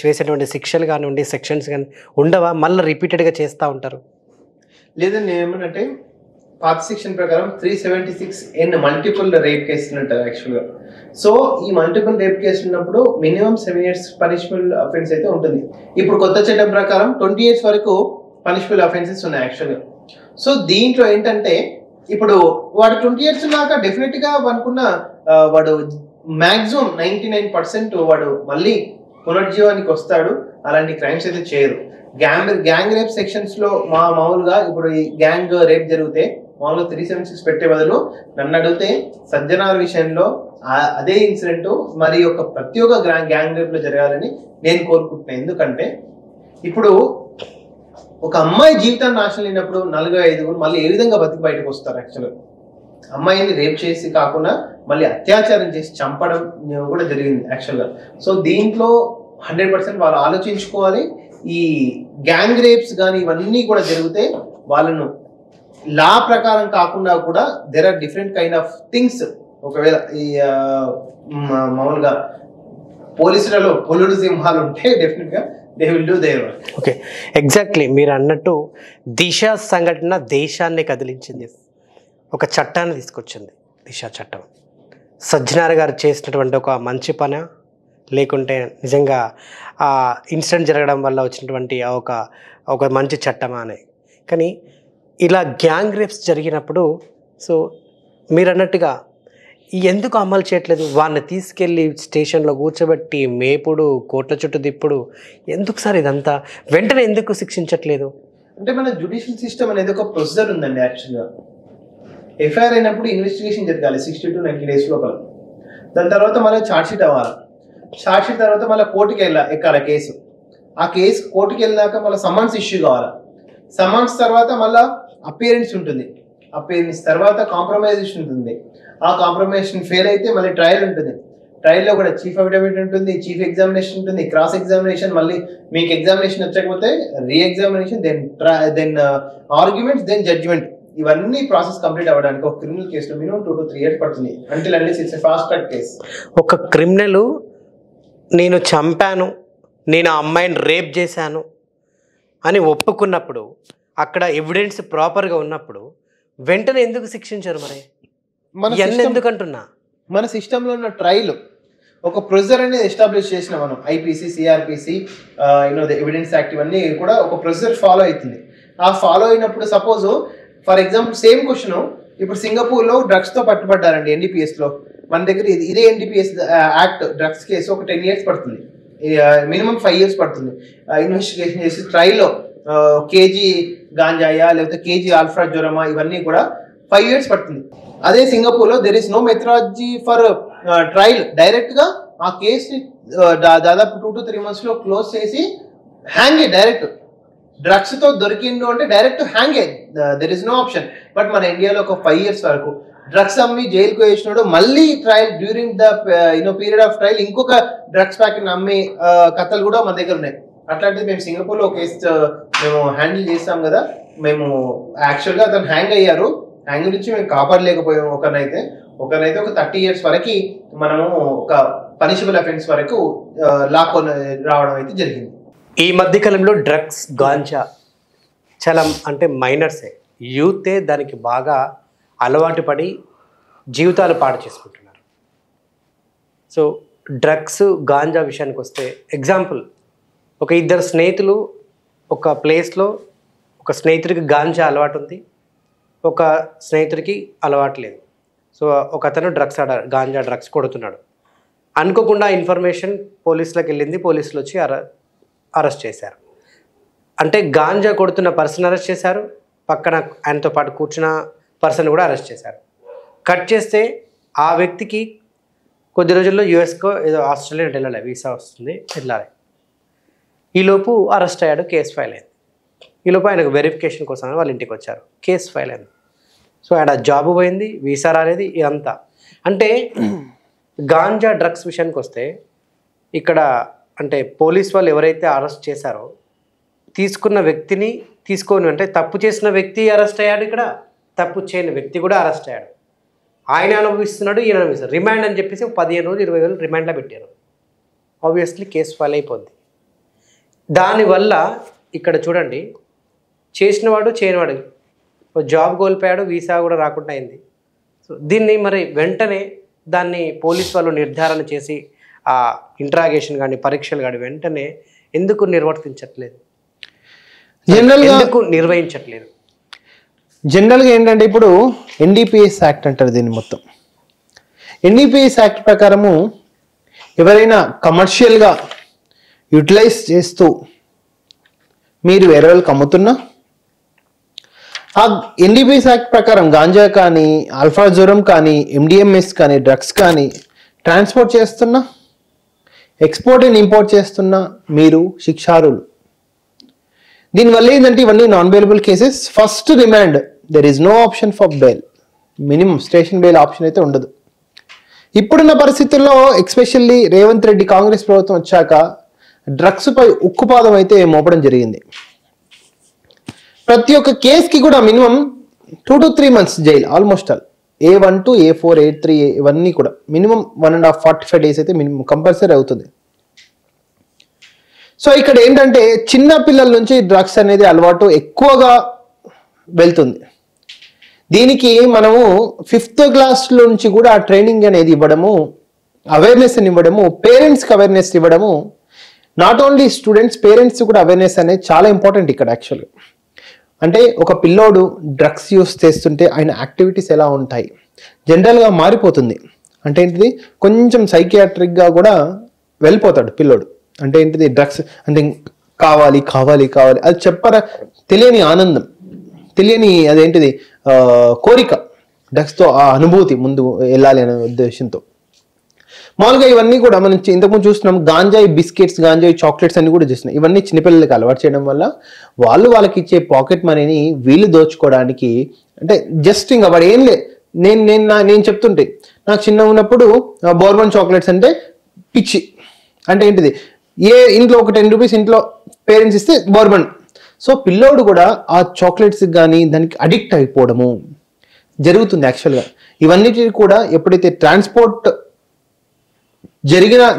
వేసేటువంటి శిక్షలు కానివ్వండి, సెక్షన్స్ కానీ ఉండవా? మళ్ళీ రిపీటెడ్గా చేస్తూ ఉంటారు. లేదండి, ఏమనంటే పాత సెక్షన్ ప్రకారం 376N మల్టిపుల్ రేప్ కేసులు ఉంటారు యాక్చువల్గా. సో ఈ మల్టిపుల్ రేప్ కేసులు ఉన్నప్పుడు మినిమం 7 years పనిషబుల్ అఫెన్స్ అయితే ఉంటుంది. ఇప్పుడు కొత్త చట్టం ప్రకారం 20 years వరకు పనిషబుల్ అఫెన్సెస్ ఉన్నాయి యాక్చువల్గా. సో దీంట్లో ఏంటంటే ఇప్పుడు వాడు 20 years ఉన్నాక డెఫినెట్గా అనుకున్న వాడు మ్యాక్సిమం 99% వాడు మళ్ళీ పునర్జీవానికి వస్తాడు. అలాంటి క్రైమ్స్ అయితే చేయరు. గ్యాంగ్ రేప్ సెక్షన్స్ లో మామూలుగా ఇప్పుడు ఈ గ్యాంగ్ రేప్ జరిగితే మామూలుగా 376 పెట్టే బదులు నన్ను అడిగితే సజ్జనార్ విషయంలో అదే ఇన్సిడెంట్ మరి ప్రతి ఒక్క గ్యాంగ్ రేప్ లో జరగాలని నేను కోరుకుంటున్నాను. ఎందుకంటే ఇప్పుడు ఒక అమ్మాయి జీవితాన్ని నాశనం అయినప్పుడు 4-5 మళ్ళీ ఏ విధంగా బతికి బయటకు వస్తారు? యాక్చువల్గా అమ్మాయిని రేప్ చేసి కాకుండా మళ్ళీ అత్యాచారం చేసి చంపడం కూడా జరిగింది యాక్చువల్గా. సో దీంట్లో 100% వాళ్ళు ఆలోచించుకోవాలి. ఈ గ్యాంగ్ రేప్స్ కానీ ఇవన్నీ కూడా జరిగితే వాళ్ళను లా ప్రకారం కాకుండా కూడా there are different kind of things. ఒకవేళ ఈ మామూలుగా పోలీసులలో పులుడు సింహాలు ఉంటే డెఫినెట్గా they will do their work. Okay, exactly మీరు అన్నట్టు దిశ సంఘటన దేశాన్ని కదిలించింది. ఒక చట్టాన్ని తీసుకొచ్చింది, దిశ చట్టం. సజ్జనార్ గారు చేసినటువంటి ఒక మంచి పని, లేకుంటే నిజంగా ఆ ఇన్సిడెంట్ జరగడం వల్ల వచ్చినటువంటి ఒక మంచి చట్టమా అని. కానీ ఇలా గ్యాంగ్ రేప్స్ జరిగినప్పుడు సో మీరు అన్నట్టుగా ఎందుకు అమలు చేయట్లేదు? వాడిని తీసుకెళ్ళి స్టేషన్లో కూర్చోబెట్టి మేపుడు, కోట్ల చుట్టూ తిప్పుడు, ఎందుకు సార్ ఇదంతా? వెంటనే ఎందుకు శిక్షించట్లేదు? అంటే మన జ్యుడిషియల్ సిస్టమ్ అనేది ఒక ప్రొసీజర్ ఉందండి. యాక్చువల్గా ఎఫ్ఐఆర్ అయినప్పుడు ఇన్వెస్టిగేషన్ జరగాలి 60 to 90 days లోపల. దాని తర్వాత మళ్ళీ ఛార్జ్షీట్ అవ్వాలి. ఛార్జ్షీట్ తర్వాత మళ్ళీ కోర్టుకి ఎక్కాలి కేసు. ఆ కేసు కోర్టుకి వెళ్ళాక మళ్ళీ సమ్మన్స్ ఇష్యూ కావాలి. సమ్మన్స్ తర్వాత మళ్ళీ అపియరెన్స్ ఉంటుంది. అపియరెన్స్ తర్వాత కాంప్రమైజేషన్ ఉంటుంది. ఆ కాంప్రమైజేషన్ ఫెయిల్ అయితే మళ్ళీ ట్రయల్ ఉంటుంది. ట్రయల్లో కూడా చీఫ్ అఫిడవిట్ ఉంటుంది, చీఫ్ ఎగ్జామినేషన్ ఉంటుంది, క్రాస్ ఎగ్జామినేషన్, మళ్ళీ మీకు ఎగ్జామినేషన్ వచ్చకపోతే re examination, then arguments, then judgement. ఇవన్నీ ప్రాసెస్ కంప్లీట్ అవ్వడానికి ఒక క్రిమినల్ కేసులో మినిమం 2 to 3 years పడుతుంది. Until unless it's a fast track case. ఒక క్రిమినల్ నేను చంపాను, నేను ఆ అమ్మాయిని రేప్ చేశాను అని ఒప్పుకున్నప్పుడు, అక్కడ ఎవిడెన్స్ ప్రాపర్గా ఉన్నప్పుడు వెంటనే ఎందుకు శిక్షించారు? మరి ఎందుకంటున్నా మన సిస్టంలో ఉన్న ట్రయల్ ఒక ప్రొసీజర్ అనేది ఎస్టాబ్లిష్ చేసిన మనం ఐపీసీ, సిఆర్పిసి, ఎవిడెన్స్ యాక్ట్ ఇవన్నీ కూడా ఒక ప్రొసీజర్ ఫాలో అవుతుంది. ఆ ఫాలో అయినప్పుడు suppose for example same question ఇప్పుడు సింగపూర్లో డ్రగ్స్తో పట్టుబడ్డారండి ఎన్డీపీఎస్లో. మన దగ్గర ఇదే ఎన్డీపీఎస్ యాక్ట్ డ్రగ్స్ కేసు ఒక 10 years పడుతుంది, మినిమం 5 years పడుతుంది. ఇన్వెస్టిగేషన్ చేసి ట్రయల్లో కేజీ గాంజాయా లేకపోతే కేజీ ఆల్ఫా జ్వరమా ఇవన్నీ కూడా 5 years పడుతుంది. అదే సింగపూర్లో there is no methodology for trial. డైరెక్ట్గా ఆ కేసుని దాదాపు 2 to 3 months క్లోజ్ చేసి హ్యాంగే డైరెక్ట్. డ్రగ్స్తో దొరికిండు అంటే డైరెక్ట్ హ్యాంగే, there is no option. But మన ఇండియాలో ఒక 5 years వరకు డ్రగ్స్ అమ్మి జైలుకు వేసినాడు, మళ్ళీ trial during the period of trial ఇంకొక డ్రగ్స్ ప్యాకెట్ అమ్మి కథలు కూడా మన దగ్గర ఉన్నాయి. అట్లాంటిది మేము సింగపూర్లో కేసు మేము హ్యాండిల్ చేస్తాం కదా. మేము యాక్చువల్గా అతను హ్యాంగ్ అయ్యారు, హ్యాంగ్ నుంచి మేము కాపాడలేకపోయాము. ఒకరినైతే ఒక 30 years వరకు మనము ఒక పనిషబుల్ అఫెన్స్ వరకు లాక్కొని రావడం అయితే జరిగింది. ఈ మధ్యకాలంలో డ్రగ్స్, గాంజా చాలా అంటే మైనర్సే, యూతే దానికి బాగా అలవాటు పడి జీవితాలు పాడు చేసుకుంటున్నారు. సో డ్రగ్స్, గాంజా విషయానికి వస్తే ఎగ్జాంపుల్, ఒక 2 స్నేహితులు ఒక ప్లేస్లో, ఒక స్నేహితుడికి గాంజా అలవాటు ఉంది, ఒక స్నేహితుడికి అలవాటు లేదు. సో ఒక అతను గాంజా డ్రగ్స్ కొడుతున్నాడు. అనుకోకుండా ఇన్ఫర్మేషన్ పోలీసులకు వెళ్ళింది, పోలీసులు వచ్చి అరెస్ట్ చేశారు. అంటే గాంజా కొడుతున్న పర్సన్ అరెస్ట్ చేశారు, పక్కన ఆయనతో పాటు కూర్చున్న పర్సన్ కూడా అరెస్ట్ చేశారు. కట్ చేస్తే ఆ వ్యక్తికి కొద్ది రోజుల్లో యూఎస్కో ఏదో ఆస్ట్రేలియా వెళ్ళాలి, వీసా వస్తుంది, వెళ్ళాలి. ఈలోపు అరెస్ట్ అయ్యాడు, కేసు ఫైల్ అయింది. ఈలోపు ఆయనకు వెరిఫికేషన్ కోసం వాళ్ళ ఇంటికి వచ్చారు, కేసు ఫైల్ అయింది. సో ఆయన జాబ్ పోయింది, వీసా రాలేదు, ఇదంతా. అంటే గాంజా డ్రగ్స్ విషయానికి వస్తే ఇక్కడ అంటే పోలీస్ వాళ్ళు ఎవరైతే అరెస్ట్ చేశారో తీసుకున్న వ్యక్తిని తీసుకోని, అంటే తప్పు చేసిన వ్యక్తి అరెస్ట్ అయ్యాడు, ఇక్కడ తప్పు చేయని వ్యక్తి కూడా అరెస్ట్ అయ్యాడు. ఆయన అనుభవిస్తున్నాడు, ఈయన అనుభవిస్తాడు. రిమాండ్ అని చెప్పేసి 15 రోజులు 20 రోజులు రిమాండ్లో పెట్టారు. ఆబ్వియస్లీ కేసు ఫైల్ అయిపోద్ది. దానివల్ల ఇక్కడ చూడండి, చేసినవాడు చేయనివాడు జాబ్ కోల్పోయాడు, వీసా కూడా రాకుండా అయింది. సో దీన్ని మరి వెంటనే దాన్ని పోలీస్ వాళ్ళు నిర్ధారణ చేసి ఆ ఇంట్రాగేషన్ కానీ పరీక్షలు కానీ వెంటనే ఎందుకు నిర్వర్తించట్లేదు, ఎందుకు నిర్వహించట్లేదు? జనరల్గా ఏంటంటే ఇప్పుడు ఎన్డీపీఎస్ యాక్ట్ అంటారు దీన్ని. మొత్తం ఎన్డీపీఎస్ యాక్ట్ ప్రకారము ఎవరైనా కమర్షియల్గా యూటిలైజ్ చేస్తూ మీరు వేరే వాళ్ళకి అమ్ముతున్నా, ఆ ఎన్డీపీఎస్ యాక్ట్ ప్రకారం గాంజా కానీ ఆల్ఫాజోరం కానీ ఎండిఎంఎస్ కానీ డ్రగ్స్ కానీ ట్రాన్స్పోర్ట్ చేస్తున్నా, ఎక్స్పోర్ట్ అండ్ ఇంపోర్ట్ చేస్తున్నా మీరు శిక్షార్హులు. దీనివల్ల ఏంటంటే ఇవన్నీ non bailable cases. First remand, there is no option for bail, minimum station bail option అయితే ఉండదు. ఇప్పుడున్న పరిస్థితుల్లో ఎక్స్పెషల్లీ రేవంత్ రెడ్డి కాంగ్రెస్ ప్రభుత్వం వచ్చాక డ్రగ్స్ పై ఉక్కుపాదం అయితే మోపడం జరిగింది. ప్రతి ఒక్క కేసుకి కూడా minimum 2 to 3 months jail, almost all A1 to A4 A3 ఇవన్నీ కూడా మినిమం 1.5 45 days అయితే మినిమం కంపల్సరీ అవుతుంది. సో ఇక్కడ ఏంటంటే చిన్న పిల్లల నుంచి డ్రగ్స్ అనేది అలవాటు ఎక్కువగా వెళ్తుంది. దీనికి మనము 5th class నుంచి కూడా ట్రైనింగ్ అనేది ఇవ్వడము, అవేర్నెస్ ఇవ్వడము, పేరెంట్స్కి అవేర్నెస్ ఇవ్వడము, నాట్ ఓన్లీ స్టూడెంట్స్ పేరెంట్స్ కూడా అవేర్నెస్ అనేది చాలా ఇంపార్టెంట్ ఇక్కడ యాక్చువల్గా. అంటే ఒక పిల్లోడు డ్రగ్స్ యూస్ చేస్తుంటే ఆయన యాక్టివిటీస్ ఎలా ఉంటాయి, జనరల్గా మారిపోతుంది. అంటే ఏంటిది, కొంచెం సైకియాట్రిక్గా కూడా వెళ్ళిపోతాడు పిల్లోడు. అంటే ఏంటిది, డ్రగ్స్ అంటే కావాలి కావాలి కావాలి, అది చెప్పరా, తెలియని ఆనందం, తెలియని అదేంటిది కోరిక, డ్రగ్స్తో ఆ అనుభూతి ముందు వెళ్ళాలి అనే ఉద్దేశంతో. మామూలుగా ఇవన్నీ కూడా మనం ఇంతకుముందు చూస్తున్నాం, గాంజాయి బిస్కెట్స్, గాంజాయి చాక్లెట్స్ అన్ని కూడా చూస్తున్నాం. ఇవన్నీ చిన్నపిల్లలకి అలవాటు చేయడం వల్ల వాళ్ళకి ఇచ్చే పాకెట్ మనీని వీళ్ళు దోచుకోవడానికి, అంటే జస్ట్ ఇంకా వాడు ఏం లే, నేను చెప్తుంటే నాకు చిన్న ఉన్నప్పుడు బోర్బన్ చాక్లెట్స్ అంటే పిచ్చి. అంటే ఏంటిది, ఏ ఇంట్లో ఒక 10 rupees ఇంట్లో పేరెంట్స్ ఇస్తే బోర్బన్. సో పిల్లోడు కూడా ఆ చాక్లెట్స్ కానీ దానికి అడిక్ట్ అయిపోవడము జరుగుతుంది యాక్చువల్గా. ఇవన్నిటి కూడా ఎప్పుడైతే ట్రాన్స్పోర్ట్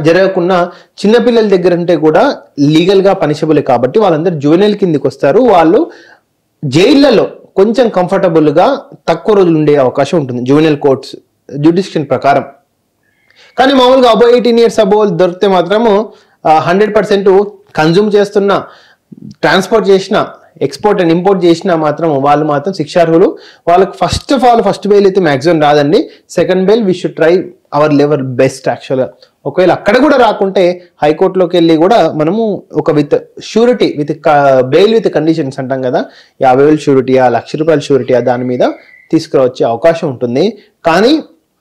జరగకుండా చిన్నపిల్లల దగ్గర ఉంటే కూడా లీగల్గా పనిషబుల్ కాబట్టి వాళ్ళందరూ జువెనైల్ కిందకి వస్తారు. వాళ్ళు జైళ్లలో కొంచెం కంఫర్టబుల్గా తక్కువ రోజులు ఉండే అవకాశం ఉంటుంది జువెనైల్ కోర్ట్స్ జ్యుడిక్షన్ ప్రకారం. కానీ మామూలుగా అబో 18 years దొరికితే మాత్రము 100% కన్జ్యూమ్ చేస్తున్నా, ట్రాన్స్పోర్ట్ చేసిన, ఎక్స్పోర్ట్ అండ్ ఇంపోర్ట్ చేసినా మాత్రం వాళ్ళు మాత్రం శిక్షార్హులు. వాళ్ళకి ఫస్ట్ బెయిల్ అయితే మ్యాక్సిమం రాదండి. Second bail we should try our level best యాక్చువల్గా. ఒకవేళ అక్కడ కూడా రాకుంటే హైకోర్టులోకి వెళ్ళి కూడా మనము ఒక with surety, with bail with conditions అంటాం కదా, 50,000 షూరిటీయా, ₹1,00,000 షూరిటీయా, దాని మీద తీసుకురావచ్చే అవకాశం ఉంటుంది. కానీ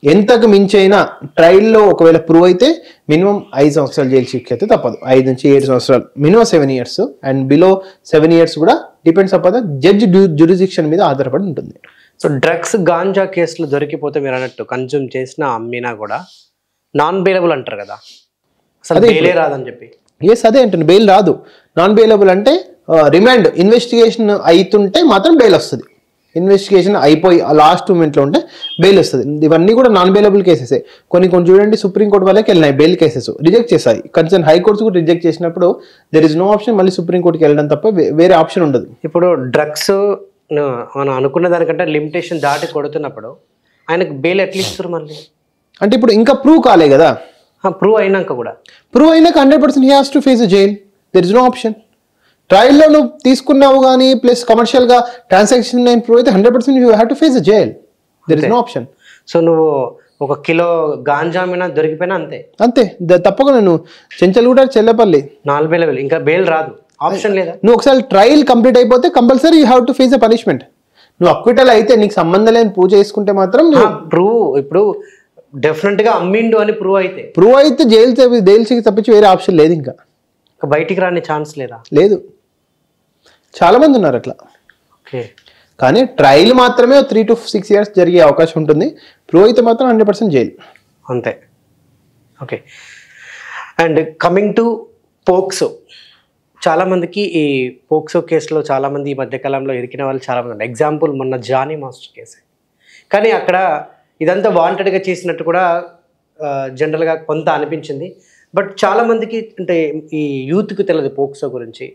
ఎంతకు మించైనా ట్రయల్లో ఒకవేళ ప్రూవ్ అయితే మినిమం 5 సంవత్సరాలు జైలు శిక్ష అయితే తప్పదు. 5 నుంచి 7 సంవత్సరాలు, minimum 7 years, and below 7 years కూడా డిపెండ్స్ అపాన్ జడ్జి జ్యూరిడిక్షన్ మీద ఆధారపడి ఉంటుంది. సో డ్రగ్స్ గాంజా కేసులు దొరికిపోతే మీరు అన్నట్టు కన్జ్యూమ్ చేసినా అమ్మినా కూడా నాన్ బెయిలబుల్ అంటారు కదా, అసలు బెయిలే రాదని చెప్పి. ఎస్, అదే అంటుంది, బెయిల్ రాదు. నాన్ బెయిలబుల్ అంటే రిమాండ్ ఇన్వెస్టిగేషన్ అవుతుంటే మాత్రం బెయిల్ వస్తుంది. ఇన్వెస్టిగేషన్ అయిపోయి ఆ లాస్ట్ మూమెంట్లో ఉంటే బెయిల్ వస్తుంది. ఇవన్నీ కూడా నాన్ బెయిలబుల్ కేసెసే. కొన్ని చూడండి, సుప్రీంకోర్టు వాళ్ళకి వెళ్ళినాయి బెయిల్ కేసెస్, రిజెక్ట్ చేశాయి. కన్సర్న్ హైకోర్ట్స్ కూడా రిజెక్ట్ చేసినప్పుడు దెర్ ఇస్ నో ఆప్షన్, మళ్ళీ సుప్రీంకోర్టుకి వెళ్ళడం తప్ప వేరే ఆప్షన్ ఉండదు. ఇప్పుడు డ్రగ్స్ మనం అనుకున్న దానికంటే లిమిటేషన్ దాటి కొడుతున్నప్పుడు ఆయనకు బెయిల్ ఎట్లా ఇస్తారు మళ్ళీ? అంటే ఇప్పుడు ఇంకా ప్రూవ్ కాలే కదా, ప్రూవ్ అయినాక కూడా, ప్రూవ్ అయినాక 100% he has to face jail. There is no option. ట్రయల్లో నువ్వు తీసుకున్నావు కానీ ప్లస్ కమర్షియల్గా ట్రాన్సాక్షన్ ప్రూవ్ అయితే 100% you have to face jail. There is no option. So నువ్వు 1 kilo గాంజా మీద దొరికిపోయినా అంతే. తప్పకుండా నువ్వు చెంచల్ కూడా చెల్లపల్లి 4 బెయిల్, ఇంకా బెయిల్ రాదు, ఆప్షన్ లేదా? నువ్వు ఒకసారి ట్రయల్ కంప్లీట్ అయిపోతే compulsory you have to face a punishment. నువ్వు అక్విటల్ అయితే నీకు సంబంధం లేని ప్రూవ్ చేసుకుంటే మాత్రం ప్రూవ్, ఇప్పుడు డెఫినెట్ గా అమ్మిండు అని ప్రూవ్ అయితే జైలు తప్పించి వేరే ఆప్షన్ లేదు. ఇంకా బయటికి రాని ఛాన్స్ లేదు. చాలా మంది ఉన్నారు అట్లా. కానీ ట్రయల్ మాత్రమే 3 to 6 years జరిగే అవకాశం ఉంటుంది. ప్రూవ్ అయితే మాత్రం 100% జైలు అంతే. Okay, and coming to POCSO, చాలామందికి ఈ పోక్సో కేసులో చాలామంది ఈ మధ్యకాలంలో ఇరికిన వాళ్ళు చాలామంది ఉన్నారు. ఎగ్జాంపుల్ మొన్న జానీ మాస్టర్ కేసు. కానీ అక్కడ ఇదంతా వాంటెడ్గా చేసినట్టు కూడా జనరల్గా కొంత అనిపించింది. బట్ చాలా మందికి అంటే ఈ యూత్కి తెలియదు పోక్సో గురించి.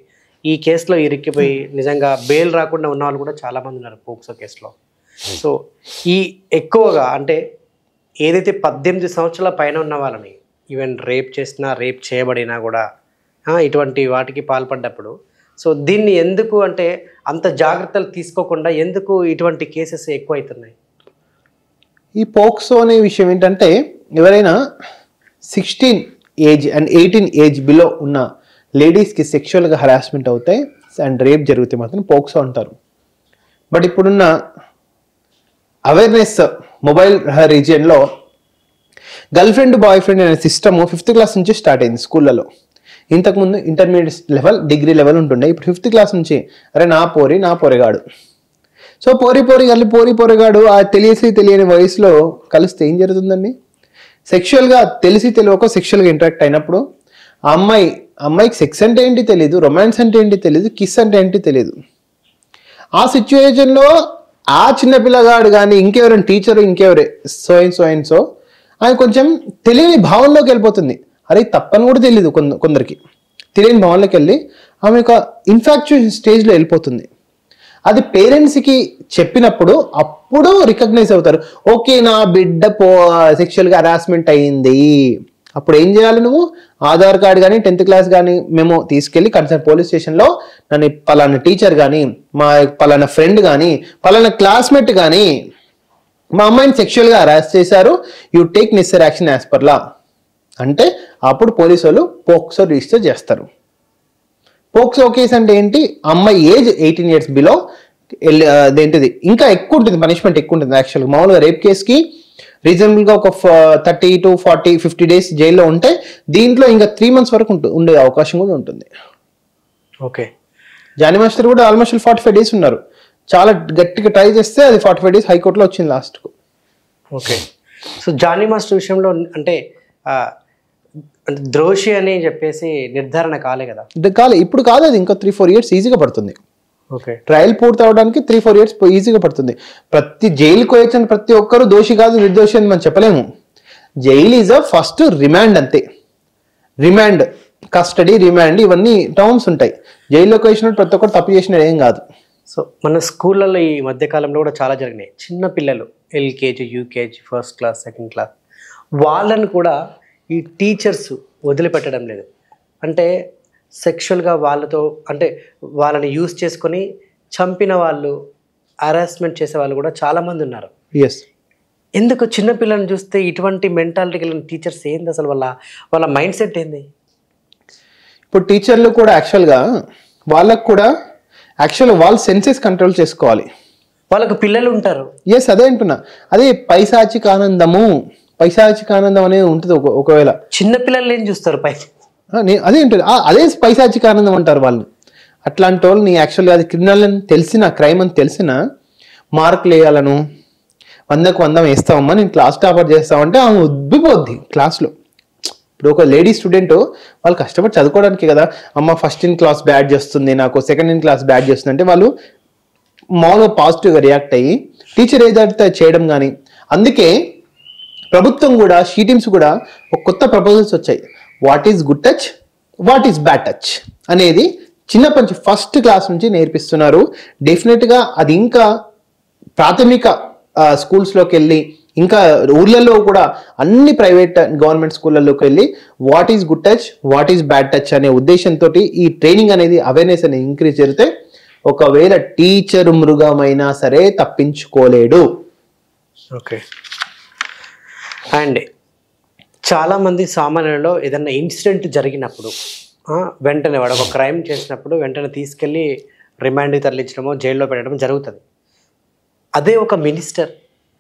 ఈ కేసులో ఇరిక్కిపోయి నిజంగా బెయిల్ రాకుండా ఉన్న వాళ్ళు కూడా చాలా మంది ఉన్నారు పోక్సో కేసులో. సో ఈ ఎక్కువగా అంటే ఏదైతే 18 సంవత్సరాల పైన ఉన్న వాళ్ళని ఈవెన్ రేప్ చేసినా, రేప్ చేయబడినా కూడా ఇటువంటి వాటికి పాల్పడ్డప్పుడు సో దీన్ని ఎందుకు అంటే అంత జాగ్రత్తలు తీసుకోకుండా ఎందుకు ఇటువంటి కేసెస్ ఎక్కువ అవుతున్నాయి? ఈ పోక్సో అనే విషయం ఏంటంటే ఎవరైనా 16 ఏజ్ అండ్ 18 ఏజ్ బిలో ఉన్న లేడీస్కి సెక్షువల్గా హరాస్మెంట్ అవుతాయి అండ్ రేప్ జరిగితే మాత్రం పోక్సో అంటారు. బట్ ఇప్పుడున్న అవేర్నెస్ మొబైల్ రీజియన్లో గర్ల్ ఫ్రెండ్ బాయ్ ఫ్రెండ్ అనే సిస్టమ్ 5th క్లాస్ నుంచి స్టార్ట్ అయింది స్కూళ్ళలో. ఇంతకుముందు ఇంటర్మీడియట్ లెవెల్, డిగ్రీ లెవెల్ ఉంటుండే. ఇప్పుడు 5th క్లాస్ నుంచి అరే నా పోరెగాడు. సో పోరిగాడు ఆ తెలియని వయసులో కలిస్తే ఏం జరుగుతుందండి? సెక్షువల్గా తెలియక సెక్షువల్గా ఇంటరాక్ట్ అయినప్పుడు ఆ అమ్మాయికి సెక్స్ అంటే ఏంటి తెలియదు, రొమాన్స్ అంటే ఏంటి తెలియదు, కిస్ అంటే ఏంటి తెలియదు. ఆ సిచ్యువేషన్లో ఆ చిన్న పిల్లగాడు కానీ ఇంకెవరైనా టీచరు ఇంకెవరే సో ఆయన కొంచెం తెలియని భావంలోకి వెళ్ళిపోతుంది. అరే తప్పని కూడా తెలియదు కొందరికి. తెలియని భావంలోకి వెళ్ళి ఆమె ఒక ఇన్ఫాక్చుయేషన్ స్టేజ్లో వెళ్ళిపోతుంది. అది పేరెంట్స్కి చెప్పినప్పుడు అప్పుడు రికగ్నైజ్ అవుతారు, ఓకే నా బిడ్డ సెక్షువల్గా హరాస్మెంట్ అయ్యింది. అప్పుడు ఏం చేయాలి? నువ్వు ఆధార్ కార్డు కానీ 10th క్లాస్ కానీ మేము తీసుకెళ్ళి కన్సర్న్ పోలీస్ స్టేషన్లో నన్ను పలానా టీచర్ కానీ, మా పలానా ఫ్రెండ్ కానీ, పలానా క్లాస్మేట్ కానీ మా అమ్మాయిని సెక్షువల్గా హరాస్ చేశారు, you take necessary action as per law అంటే అప్పుడు పోలీసు వాళ్ళు పోక్సో రిజిస్టర్ చేస్తారు. పోక్సో కేసు అంటే ఏంటి? అమ్మాయి ఏజ్ 18 years బిలో ఏంటిది ఇంకా ఎక్కువ ఉంటుంది, పనిష్మెంట్ ఎక్కువ ఉంటుంది. యాక్చువల్గా మామూలుగా రేప్ కేసుకి రీజనబుల్గా ఒక 30 to 40, 50 days జైల్లో ఉంటే దీంట్లో ఇంకా 3 months వరకు ఉండే అవకాశం కూడా ఉంటుంది. ఓకే, జానీ మాస్టర్ కూడా ఆల్మోస్ట్ 45 days ఉన్నారు. చాలా గట్టిగా ట్రై చేస్తే అది 45 days హైకోర్టులో వచ్చింది లాస్ట్కు. ఓకే, సో జానీ మాస్టర్ విషయంలో అంటే ద్రోషి అని చెప్పేసి నిర్ధారణ కాలే కదా? ఇప్పుడు కాదు, అది ఇంకా 3-4 years ఈజీగా పడుతుంది. ఓకే, ట్రయల్ పూర్తి అవడానికి 3-4 years ఈజీగా పడుతుంది. జైలుకి వచ్చిన ప్రతి ఒక్కరు దోషి కాదు, నిర్దోషి అని మనం చెప్పలేము. Jail is a first remand అంతే. రిమాండ్, కస్టడీ, రిమాండ్ ఇవన్నీ టర్మ్స్ ఉంటాయి. జైల్లోకి వచ్చినట్టు ప్రతి ఒక్కరు తప్పు చేసినది ఏం కాదు. సో మన స్కూళ్ళల్లో ఈ మధ్యకాలంలో కూడా చాలా జరిగినాయి. చిన్న పిల్లలు LKG, UKG, 1st class, 2nd class వాళ్ళని కూడా ఈ టీచర్స్ వదిలిపెట్టడం లేదు. అంటే సెక్షువల్గా వాళ్ళతో అంటే వాళ్ళని యూజ్ చేసుకొని చంపిన వాళ్ళు, హరాస్మెంట్ చేసే వాళ్ళు కూడా చాలామంది ఉన్నారు. ఎస్, ఎందుకు చిన్నపిల్లల్ని చూస్తే ఇటువంటి మెంటాలిటీ కలిగిన టీచర్స్ ఏంది అసలు? వాళ్ళ మైండ్ సెట్ ఏంది? ఇప్పుడు టీచర్లు కూడా వాళ్ళకు కూడా వాళ్ళ సెన్సెస్ కంట్రోల్ చేసుకోవాలి. వాళ్ళకు పిల్లలు ఉంటారు. ఎస్, అదే అంటున్నా. అదే పైశాచిక ఆనందం అనేది ఉంటుంది. ఒకవేళ చిన్నపిల్లలు ఏం చూస్తారు అదే ఉంటుంది, అదే పైశాచిక ఆనందం అంటారు వాళ్ళు. అట్లాంటి వాళ్ళని యాక్చువల్గా అది క్రిమినల్ అని తెలిసిన, క్రైమ్ అని తెలిసిన మార్కులు వేయాలను 100కు 100 వేస్తామమ్మా, నేను క్లాస్ టాపర్ చేస్తామంటే ఆమె ఉబ్బిపోద్ది క్లాస్లో. ఇప్పుడు ఒక లేడీ స్టూడెంట్ వాళ్ళు కష్టపడి చదువుకోవడానికి కదా, అమ్మ ఫస్ట్ ఇన్ క్లాస్ బ్యాడ్ చేస్తుంది, నాకు సెకండ్ ఇన్ క్లాస్ బ్యాడ్ చేస్తుంది అంటే వాళ్ళు మామూలుగా పాజిటివ్గా రియాక్ట్ అయ్యి టీచర్ ఏదైతే చేయడం కానీ. అందుకే ప్రభుత్వం కూడా, షీటీమ్స్ కూడా ఒక కొత్త ప్రపోజల్స్ వచ్చాయి. What is good touch, what is bad touch అనేది చిన్నప్పటి నుంచి 1st class నుంచి నేర్పిస్తున్నారు. డెఫినెట్గా అది ఇంకా ప్రాథమిక స్కూల్స్లోకి వెళ్ళి ఇంకా ఊర్లలో కూడా అన్ని ప్రైవేట్ గవర్నమెంట్ స్కూళ్ళలోకి వెళ్ళి what is good touch, what is bad touch అనే ఉద్దేశంతో ఈ ట్రైనింగ్ అనేది, అవేర్నెస్ అనేది ఇంక్రీజ్ జరిగితే ఒకవేళ టీచర్ మృగమైనా సరే తప్పించుకోలేడు. ఓకే, అండ్ చాలామంది సామాన్యులలో ఏదన్నా ఇన్సిడెంట్ జరిగినప్పుడు వెంటనే వాడు ఒక క్రైమ్ చేసినప్పుడు వెంటనే తీసుకెళ్ళి రిమాండ్కి తరలించడమో జైల్లో పెట్టడం జరుగుతుంది. అదే ఒక మినిస్టర్,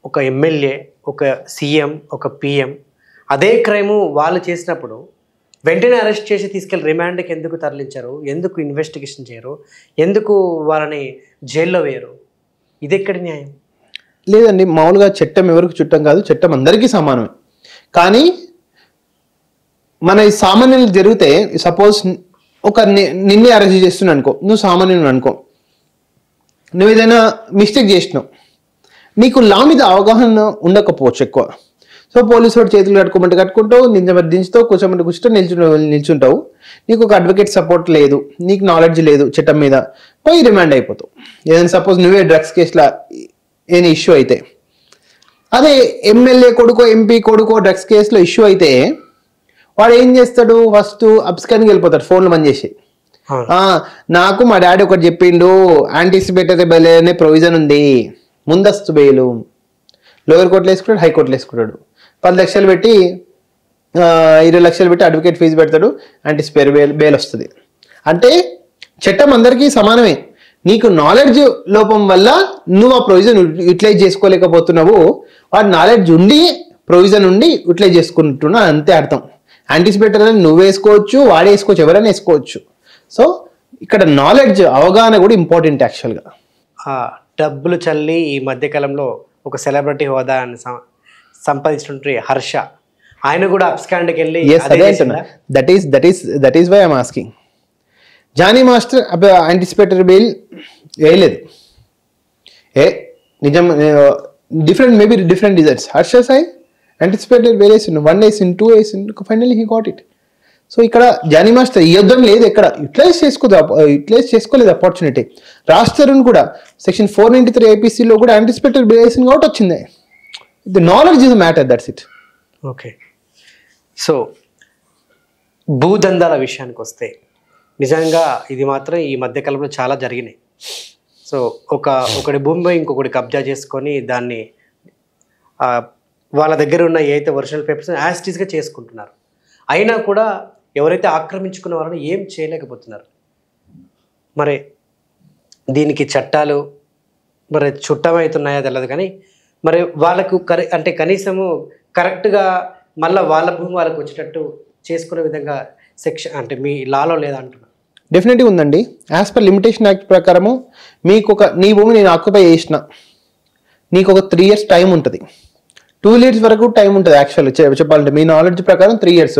ఒక ఎమ్మెల్యే, ఒక సీఎం, ఒక PM అదే క్రైము వాళ్ళు చేసినప్పుడు వెంటనే అరెస్ట్ చేసి తీసుకెళ్ళి రిమాండ్కి ఎందుకు తరలించారు? ఎందుకు ఇన్వెస్టిగేషన్ చేయరు? ఎందుకు వాళ్ళని జైల్లో వేయరు? ఇది ఎక్కడి న్యాయం? లేదండి, మామూలుగా చట్టం ఎవరికి చుట్టం కాదు, చట్టం అందరికీ సమానమే. కానీ మన ఈ సామాన్యులు జరిగితే, సపోజ్ ఒక నిన్నే అరెస్ట్ చేస్తున్నావు అనుకో, నువ్వు సామాన్యుడు అనుకో, నువ్వు ఏదైనా మిస్టేక్ చేసినావు, నీకు లా మీద అవగాహన ఉండకపోవచ్చు ఎక్కువ. సో పోలీసు వాడు చేతులు కట్టుకోమంటే కట్టుకుంటావు, దించుతావు, కూర్చోమంటే నిల్చుంటావు. నీకు ఒక అడ్వకేట్ సపోర్ట్ లేదు, నీకు నాలెడ్జ్ లేదు చట్టం మీద, పోయి రిమాండ్ అయిపోతావు. ఏదైనా సపోజ్ నువ్వే డ్రగ్స్ కేసులో ఏదైనా ఇష్యూ అయితే, అదే ఎమ్మెల్యే కొడుకో ఎంపీ కొడుకో డ్రగ్స్ కేసులో ఇష్యూ అయితే వాడు ఏం చేస్తాడు, ఫస్ట్ అబ్స్కాన్కి వెళ్ళిపోతాడు ఫోన్లు బంద్ చేసి. నాకు మా డాడీ ఒకటి చెప్పిండు, యాంటిసిపేటరీ బెయిల్ అనే ప్రొవిజన్ ఉంది, ముందస్తు బెయిల్. లోయర్ కోర్టులో వేసుకుంటాడు, హైకోర్టులో వేసుకుంటాడు. 10 లక్షలు పెట్టి 20 లక్షలు పెట్టి అడ్వకేట్ ఫీజు పెడతాడు, యాంటిసిపేటరీ బెయిల్ వస్తుంది. అంటే చట్టం అందరికీ సమానమే. నీకు నాలెడ్జ్ లోపం వల్ల నువ్వు ఆ ప్రొవిజన్ యూటిలైజ్ చేసుకోలేకపోతున్నావు, వాడు నాలెడ్జ్ ఉండి ప్రొవిజన్ ఉండి యూటిలైజ్ చేసుకుంటున్నా, అంతే అర్థం. యాంటిసిపేటరీ నువ్వు వేసుకోవచ్చు, వాడే వేసుకోవచ్చు, ఎవరైనా వేసుకోవచ్చు. సో ఇక్కడ నాలెడ్జ్ అవగాహన కూడా ఇంపార్టెంట్ యాక్చువల్గా. డబ్బులు చల్లి ఈ మధ్యకాలంలో ఒక సెలబ్రిటీ హోదాని సంపాదించినటువంటి హర్ష, ఆయన కూడా అబ్స్కాండ్కి వెళ్ళి that is why I'm asking. Jani master anticipatory bail వేయలేదు, నిజం different, maybe different results. Harsha Sai anticipatory bail వేసిండు, 1 వేసిండు, 2 వేసిండు, finally he got it. So ఇక్కడ జానీ మాస్టర్ ఇవ్వడం లేదు, ఎక్కడ యూటిలైజ్ చేసుకోలేదు ఆపర్చునిటీ. రాజ్ తరుణ్ కూడా సెక్షన్ 493 ఐపీసీలో కూడా యాంటిసిపేటరీ బెయిల్ వేసింది కాబట్టి వచ్చింది. The knowledge is matter, that's it. Okay. So భూదందాల విషయానికి వస్తే నిజంగా ఇది మాత్రం ఈ మధ్యకాలంలో చాలా జరిగినాయి. సో ఒకటి భూమి ఇంకొకటి కబ్జా చేసుకొని దాన్ని వాళ్ళ దగ్గర ఉన్న ఏదైతే ఒరిజినల్ పేపర్స్ యాస్టీస్గా చేసుకుంటున్నారు. అయినా కూడా ఎవరైతే ఆక్రమించుకున్న వాళ్ళని ఏం చేయలేకపోతున్నారు. మరి దీనికి చట్టాలు మరి చుట్టమవుతున్నాయో తెలియదు, కానీ మరి వాళ్ళకు అంటే కనీసము కరెక్ట్గా మళ్ళీ వాళ్ళ భూమి వాళ్ళకు వచ్చేటట్టు చేసుకునే విధంగా సెక్షన్ అంటే మీ లాలో లేదా అంటున్నారు? డెఫినెట్గా ఉందండి. యాజ్ పర్ లిమిటేషన్ యాక్ట్ ప్రకారము మీకు నీ భూమి నేను ఆక్యుపై చేసిన, నీకు ఒక 3 years టైం ఉంటుంది. 2 years వరకు టైం ఉంటుంది యాక్చువల్గా చెప్పాలంటే. మీ నాలెడ్జ్ ప్రకారం 3 years,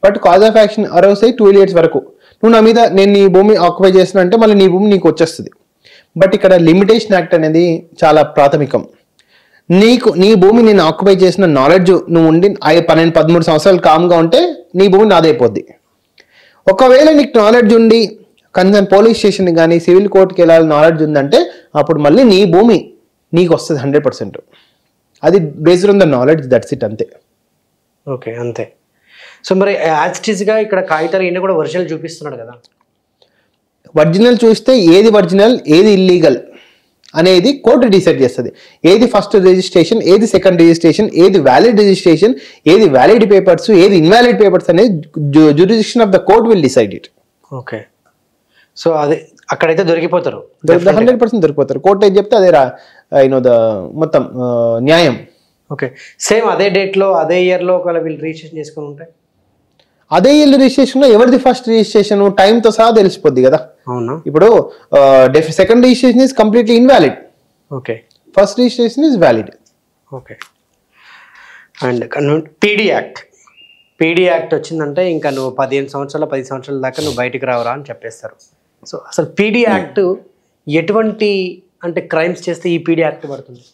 but cause of action arouse అయ్యి 2 years వరకు నువ్వు నా మీద నేను నీ భూమి ఆక్యుపై చేసిన అంటే మళ్ళీ నీ భూమి నీకు వచ్చేస్తుంది. బట్ ఇక్కడ లిమిటేషన్ యాక్ట్ అనేది చాలా ప్రాథమికం. నీ భూమి నేను ఆక్యుపై చేసిన నాలెడ్జ్ నువ్వు ఉండి 12-13 సంవత్సరాలు కామ్గా ఉంటే నీ భూమి నాదైపోద్ది. ఒకవేళ నీకు నాలెడ్జ్ ఉండి కన్సర్న్ పోలీస్ స్టేషన్కి కానీ సివిల్ కోర్టుకి వెళ్ళాలి నాలెడ్జ్ ఉందంటే అప్పుడు మళ్ళీ నీ భూమి నీకు వస్తుంది 100%. అది based on the knowledge, that's it, అంతే. ఓకే, అంతే. సో మరి యాజ్టీస్గా ఇక్కడ కాగితాలు ఈయన కూడా ఒరిజినల్ చూపిస్తున్నాడు కదా. ఒరిజినల్ చూస్తే ఏది ఒరిజినల్ ఏది ఇల్లీగల్ అనేది కోర్టు డిసైడ్ చేస్తుంది. ఏది ఫస్ట్ రిజిస్ట్రేషన్, ఏది సెకండ్ రిజిస్ట్రేషన్, ఏది వ్యాలిడ్ రిజిస్ట్రేషన్, ఏది వ్యాలిడ్ పేపర్స్, ఏది ఇన్వాలిడ్ పేపర్స్ అనేది jurisdiction of the court will decide it. Okay. So అదే అక్కడైతే దొరికిపోతారు, 100% దొరికిపోతారు. కోర్టు ఏది చెప్తే అదే మొత్తం న్యాయం. ఓకే. సేమ్ అదే డేట్లో అదే ఇయర్లో ఒకవేళ వీళ్ళు రిజిస్ట్రేషన్ చేసుకుని ఉంటాయి, అదే ఇయర్ రిజిస్ట్రేషన్ లో ఎవరిది ఫస్ట్ రిజిస్ట్రేషన్ టైంతో సహా తెలిసిపోద్ది కదా. అవునా? ఇప్పుడు second registration is completely invalid, okay, first registration is valid. Okay. And PD act వచ్చిందంటే ఇంకా నువ్వు 15 సంవత్సరాల 10 సంవత్సరాల దాకా నువ్వు బయటికి రావరా అని చెప్పేస్తారు. సో అసలు పీడీ యాక్ట్ ఎటువంటి అంటే క్రైమ్స్ చేస్తే ఈ పీడీ యాక్ట్ పడుతుంది?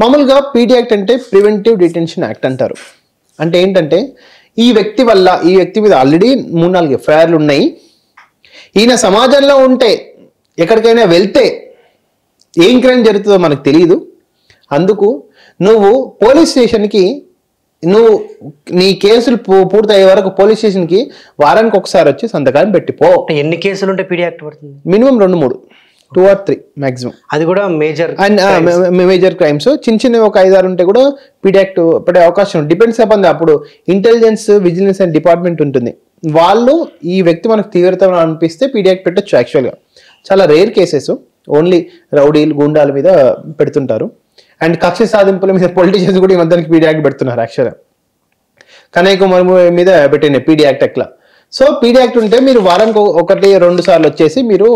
మామూలుగా పీడీ యాక్ట్ అంటే ప్రివెంటివ్ డిటెన్షన్ యాక్ట్ అంటారు. అంటే ఏంటంటే ఈ వ్యక్తి మీద ఆల్రెడీ 3-4 ఎఫ్ఐఆర్లు ఉన్నాయి, ఈయన సమాజంలో ఉంటే ఎక్కడికైనా వెళ్తే ఏం క్రైమ్ జరుగుతుందో మనకు తెలియదు, అందుకు నువ్వు పోలీస్ స్టేషన్కి నీ కేసులు పూర్తయ్యే వరకు పోలీస్ స్టేషన్కి వారానికి ఒకసారి వచ్చి సంతకాలం పెట్టిపో. ఎన్ని కేసులు ఉంటే పీడీ యాక్ట్ పడుతుంది? Minimum 2-3, 2 or 3 maximum. అది కూడా మేజర్ క్రైమ్స్. చిన్న ఒక 5-6 ఉంటే కూడా పీడీ యాక్ట్ పడే అవకాశం డిపెండ్స్ అపాన్. అప్పుడు ఇంటెలిజెన్స్ విజిలెన్స్ అండ్ డిపార్ట్మెంట్ ఉంటుంది, వాళ్ళు ఈ వ్యక్తి మనకు తీవ్రత అనిపిస్తే పీడీ యాక్ట్ పెట్టచ్చు. యాక్చువల్గా చాలా రేర్ కేసెస్, ఓన్లీ రౌడీలు గుండాల మీద పెడుతుంటారు. అండ్ కక్ష సాధింపుల మీద పొలిటీషియన్స్ కూడా ఈ మధ్యానికి పీడీ యాక్ట్ పెడుతున్నారు. యాక్చువల్గా కనయ్య కుమార్ మీద పెట్టిన పీడీ యాక్ట్ అట్లా. సో పీడీ యాక్ట్ ఉంటే మీరు వారానికి 1-2 సార్లు వచ్చేసి మీరు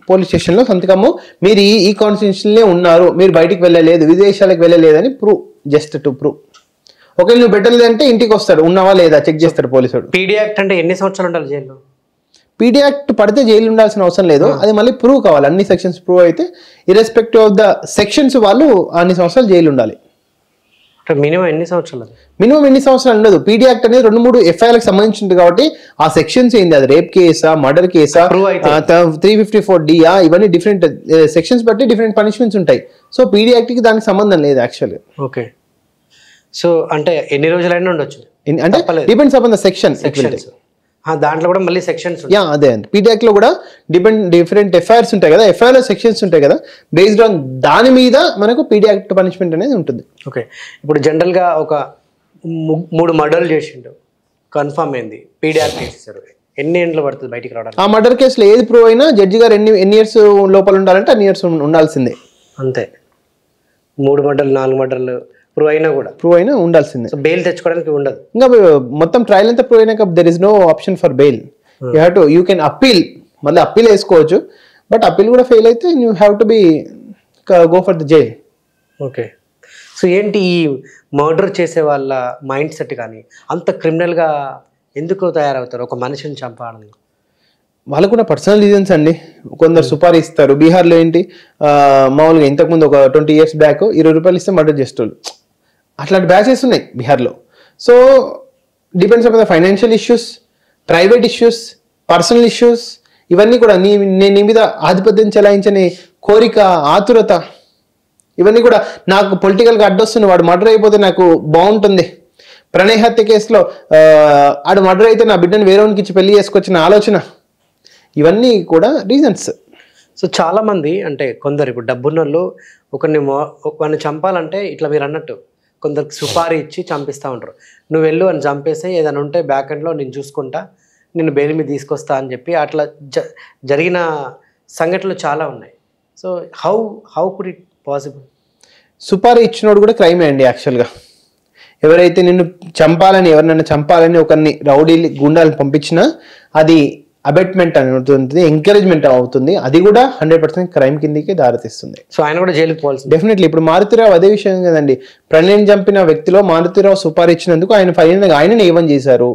పోలీస్ స్టేషన్లో సంతకము, మీరు ఈ కాన్స్టిట్యూషన్లే ఉన్నారు, మీరు బయటికి వెళ్ళలేదు, విదేశాలకు వెళ్ళలేదని ప్రూవ్, జస్ట్ టు ప్రూవ్. ఒకవేళ నువ్వు పెట్టలేదంటే ఇంటికి వస్తాడు, ఉన్నావా లేదా చెక్ చేస్తాడు పోలీసుడు. పీడీ యాక్ట్ అంటే ఎన్ని సంవత్సరాలు ఉండాలి జైల్లో? పీడీ యాక్ట్ పడితే జైలు ఉండాల్సిన అవసరం లేదు, అది మళ్ళీ ప్రూవ్ కావాలి. అన్ని సెక్షన్స్ ప్రూవ్ అయితే ఇర్రెస్పెక్టివ్ ఆఫ్ ద సెక్షన్స్ వాళ్ళు అన్ని సంవత్సరాలు జైలు ఉండాలి. మినిమం ఎన్ని సంవత్సరాలు? మినిమం ఎన్ని సంవత్సరాలు ఉండదు. పీడీ యాక్ట్ అనేది 2-3 ఎఫ్ఐఆర్లకు సంబంధించింది కాబట్టి ఆ సెక్షన్స్ ఏంది, అది రేప్ కేసా, మర్డర్ కేసా, 354D ఇవన్నీ డిఫరెంట్ సెక్షన్స్ బట్టి డిఫరెంట్ పనిష్మెంట్స్ ఉంటాయి. సో పీడీ యాక్ట్ కి దానికి సంబంధం లేదు యాక్చువల్గా. ఓకే. సో అంటే ఎన్ని రోజులైనా ఉండొచ్చు అంటే డిపెండ్స్ అపాన్ ద సెక్షన్. దాంట్లో కూడా మళ్ళీ సెక్షన్స్. అదే అండి, పీడీ యాక్ట్ లో కూడా డిఫరెంట్ ఎఫ్ఐఆర్స్ ఉంటాయి కదా, ఎఫ్ఐఆర్ సెక్షన్స్ ఉంటాయి కదా, బేస్డ్ ఆన్ దాని మీద మనకు పీడీ యాక్ట్ పనిష్మెంట్ అనేది ఉంటుంది. ఓకే. ఇప్పుడు జనరల్ గా ఒక 3 మర్డర్లు చేసిండు, కన్ఫర్మ్ అయింది, పీడీ యాక్ట్ వేసేసారు, ఎన్ని ఏండ్లు పడుతుంది బయటికి రావడానికి? ఆ మర్డర్ కేసులో ఏది ప్రూవ్ అయినా జడ్జి గారు ఎన్ని ఇయర్స్ లోపల ఉండాలంటే అన్ని ఇయర్స్ ఉండాల్సిందే. అంతే. 3 మర్డర్లు 4 మర్డర్లు ప్రూవ్ అయినా ఉండాల్సిందే. సో బెయిల్ తెచ్చుకోవడానికి ఉండదు. ఇంకా మొత్తం ట్రయల్ అంతా ప్రూవ్ అయినాక there is no option for bail. You can appeal, మళ్ళీ అప్పీల్ వేసుకోవచ్చు, బట్ అప్పీల్ కూడా ఫెయిల్ అయితే you have to be go for the jail. Okay. So ఏంటి ఈ మర్డర్ చేసే వాళ్ళ మైండ్ సెట్ కానీ అంత క్రిమినల్గా ఎందుకు తయారవుతారు ఒక మనిషిని చంపాలని? వాళ్ళకు కూడా పర్సనల్ రీజన్స్ అండి. కొందరు సుపారీ ఇస్తారు. బీహార్లో ఏంటి మామూలుగా ఇంతకుముందు ఒక 20 years బ్యాక్ 20 రూపాయలు ఇస్తే మర్డర్ చేసేవాళ్ళు, అట్లాంటి బ్యాచెస్ ఉన్నాయి బీహార్లో. So depends on the financial issues, private issues, personal issues, ఇవన్నీ కూడా నేను నీ మీద ఆధిపత్యం చెలాయించని కోరిక, ఆతురత, ఇవన్నీ కూడా నాకు పొలిటికల్గా అడ్డొస్తుంది, వాడు మర్డర్ అయిపోతే నాకు బాగుంటుంది, ప్రణయ్ హత్య కేసులో ఆడు మర్డర్ అయితే నా బిడ్డను వేరేవానికి ఇచ్చి పెళ్లి చేసుకొచ్చిన ఆలోచన, ఇవన్నీ కూడా రీజన్స్. సో చాలామంది అంటే కొందరు ఇప్పుడు డబ్బున్నోళ్ళు ఒకరిని చంపాలంటే ఇట్లా మీరు అన్నట్టు కొందరికి సుపారీ ఇచ్చి చంపిస్తూ ఉంటారు. నువ్వు వెళ్ళు అని చంపేస్తే ఏదైనా ఉంటే బ్యాక్ ఎండ్లో నేను చూసుకుంటా, నేను బెయిల్ మీద తీసుకొస్తా అని చెప్పి అట్లా జరిగిన సంఘటనలు చాలా ఉన్నాయి. So how could it possible? సుపారీ ఇచ్చినోడు కూడా క్రైమే అండి యాక్చువల్గా. ఎవరైతే నిన్ను చంపాలని, ఎవరినైనా చంపాలని ఒకరిని రౌడీ గుండాలను పంపించినా అది అబెట్మెంట్ అని ఉంటుంది, ఎంకరేజ్మెంట్ అవుతుంది, అది కూడా 100% క్రైమ్ కిందకి దారితీస్తుంది. సో ఆయన కూడా జైలుకి పోవాల్సి డెఫినెట్లీ. ఇప్పుడు మారుతిరావు అదే విషయం కదండి, ప్రణయ్ని చంపిన వ్యక్తిలో మారుతిరావు సుపారీ ఇచ్చినందుకు ఆయన ఫైనల్గా ఆయనని ఏమని చేశారు.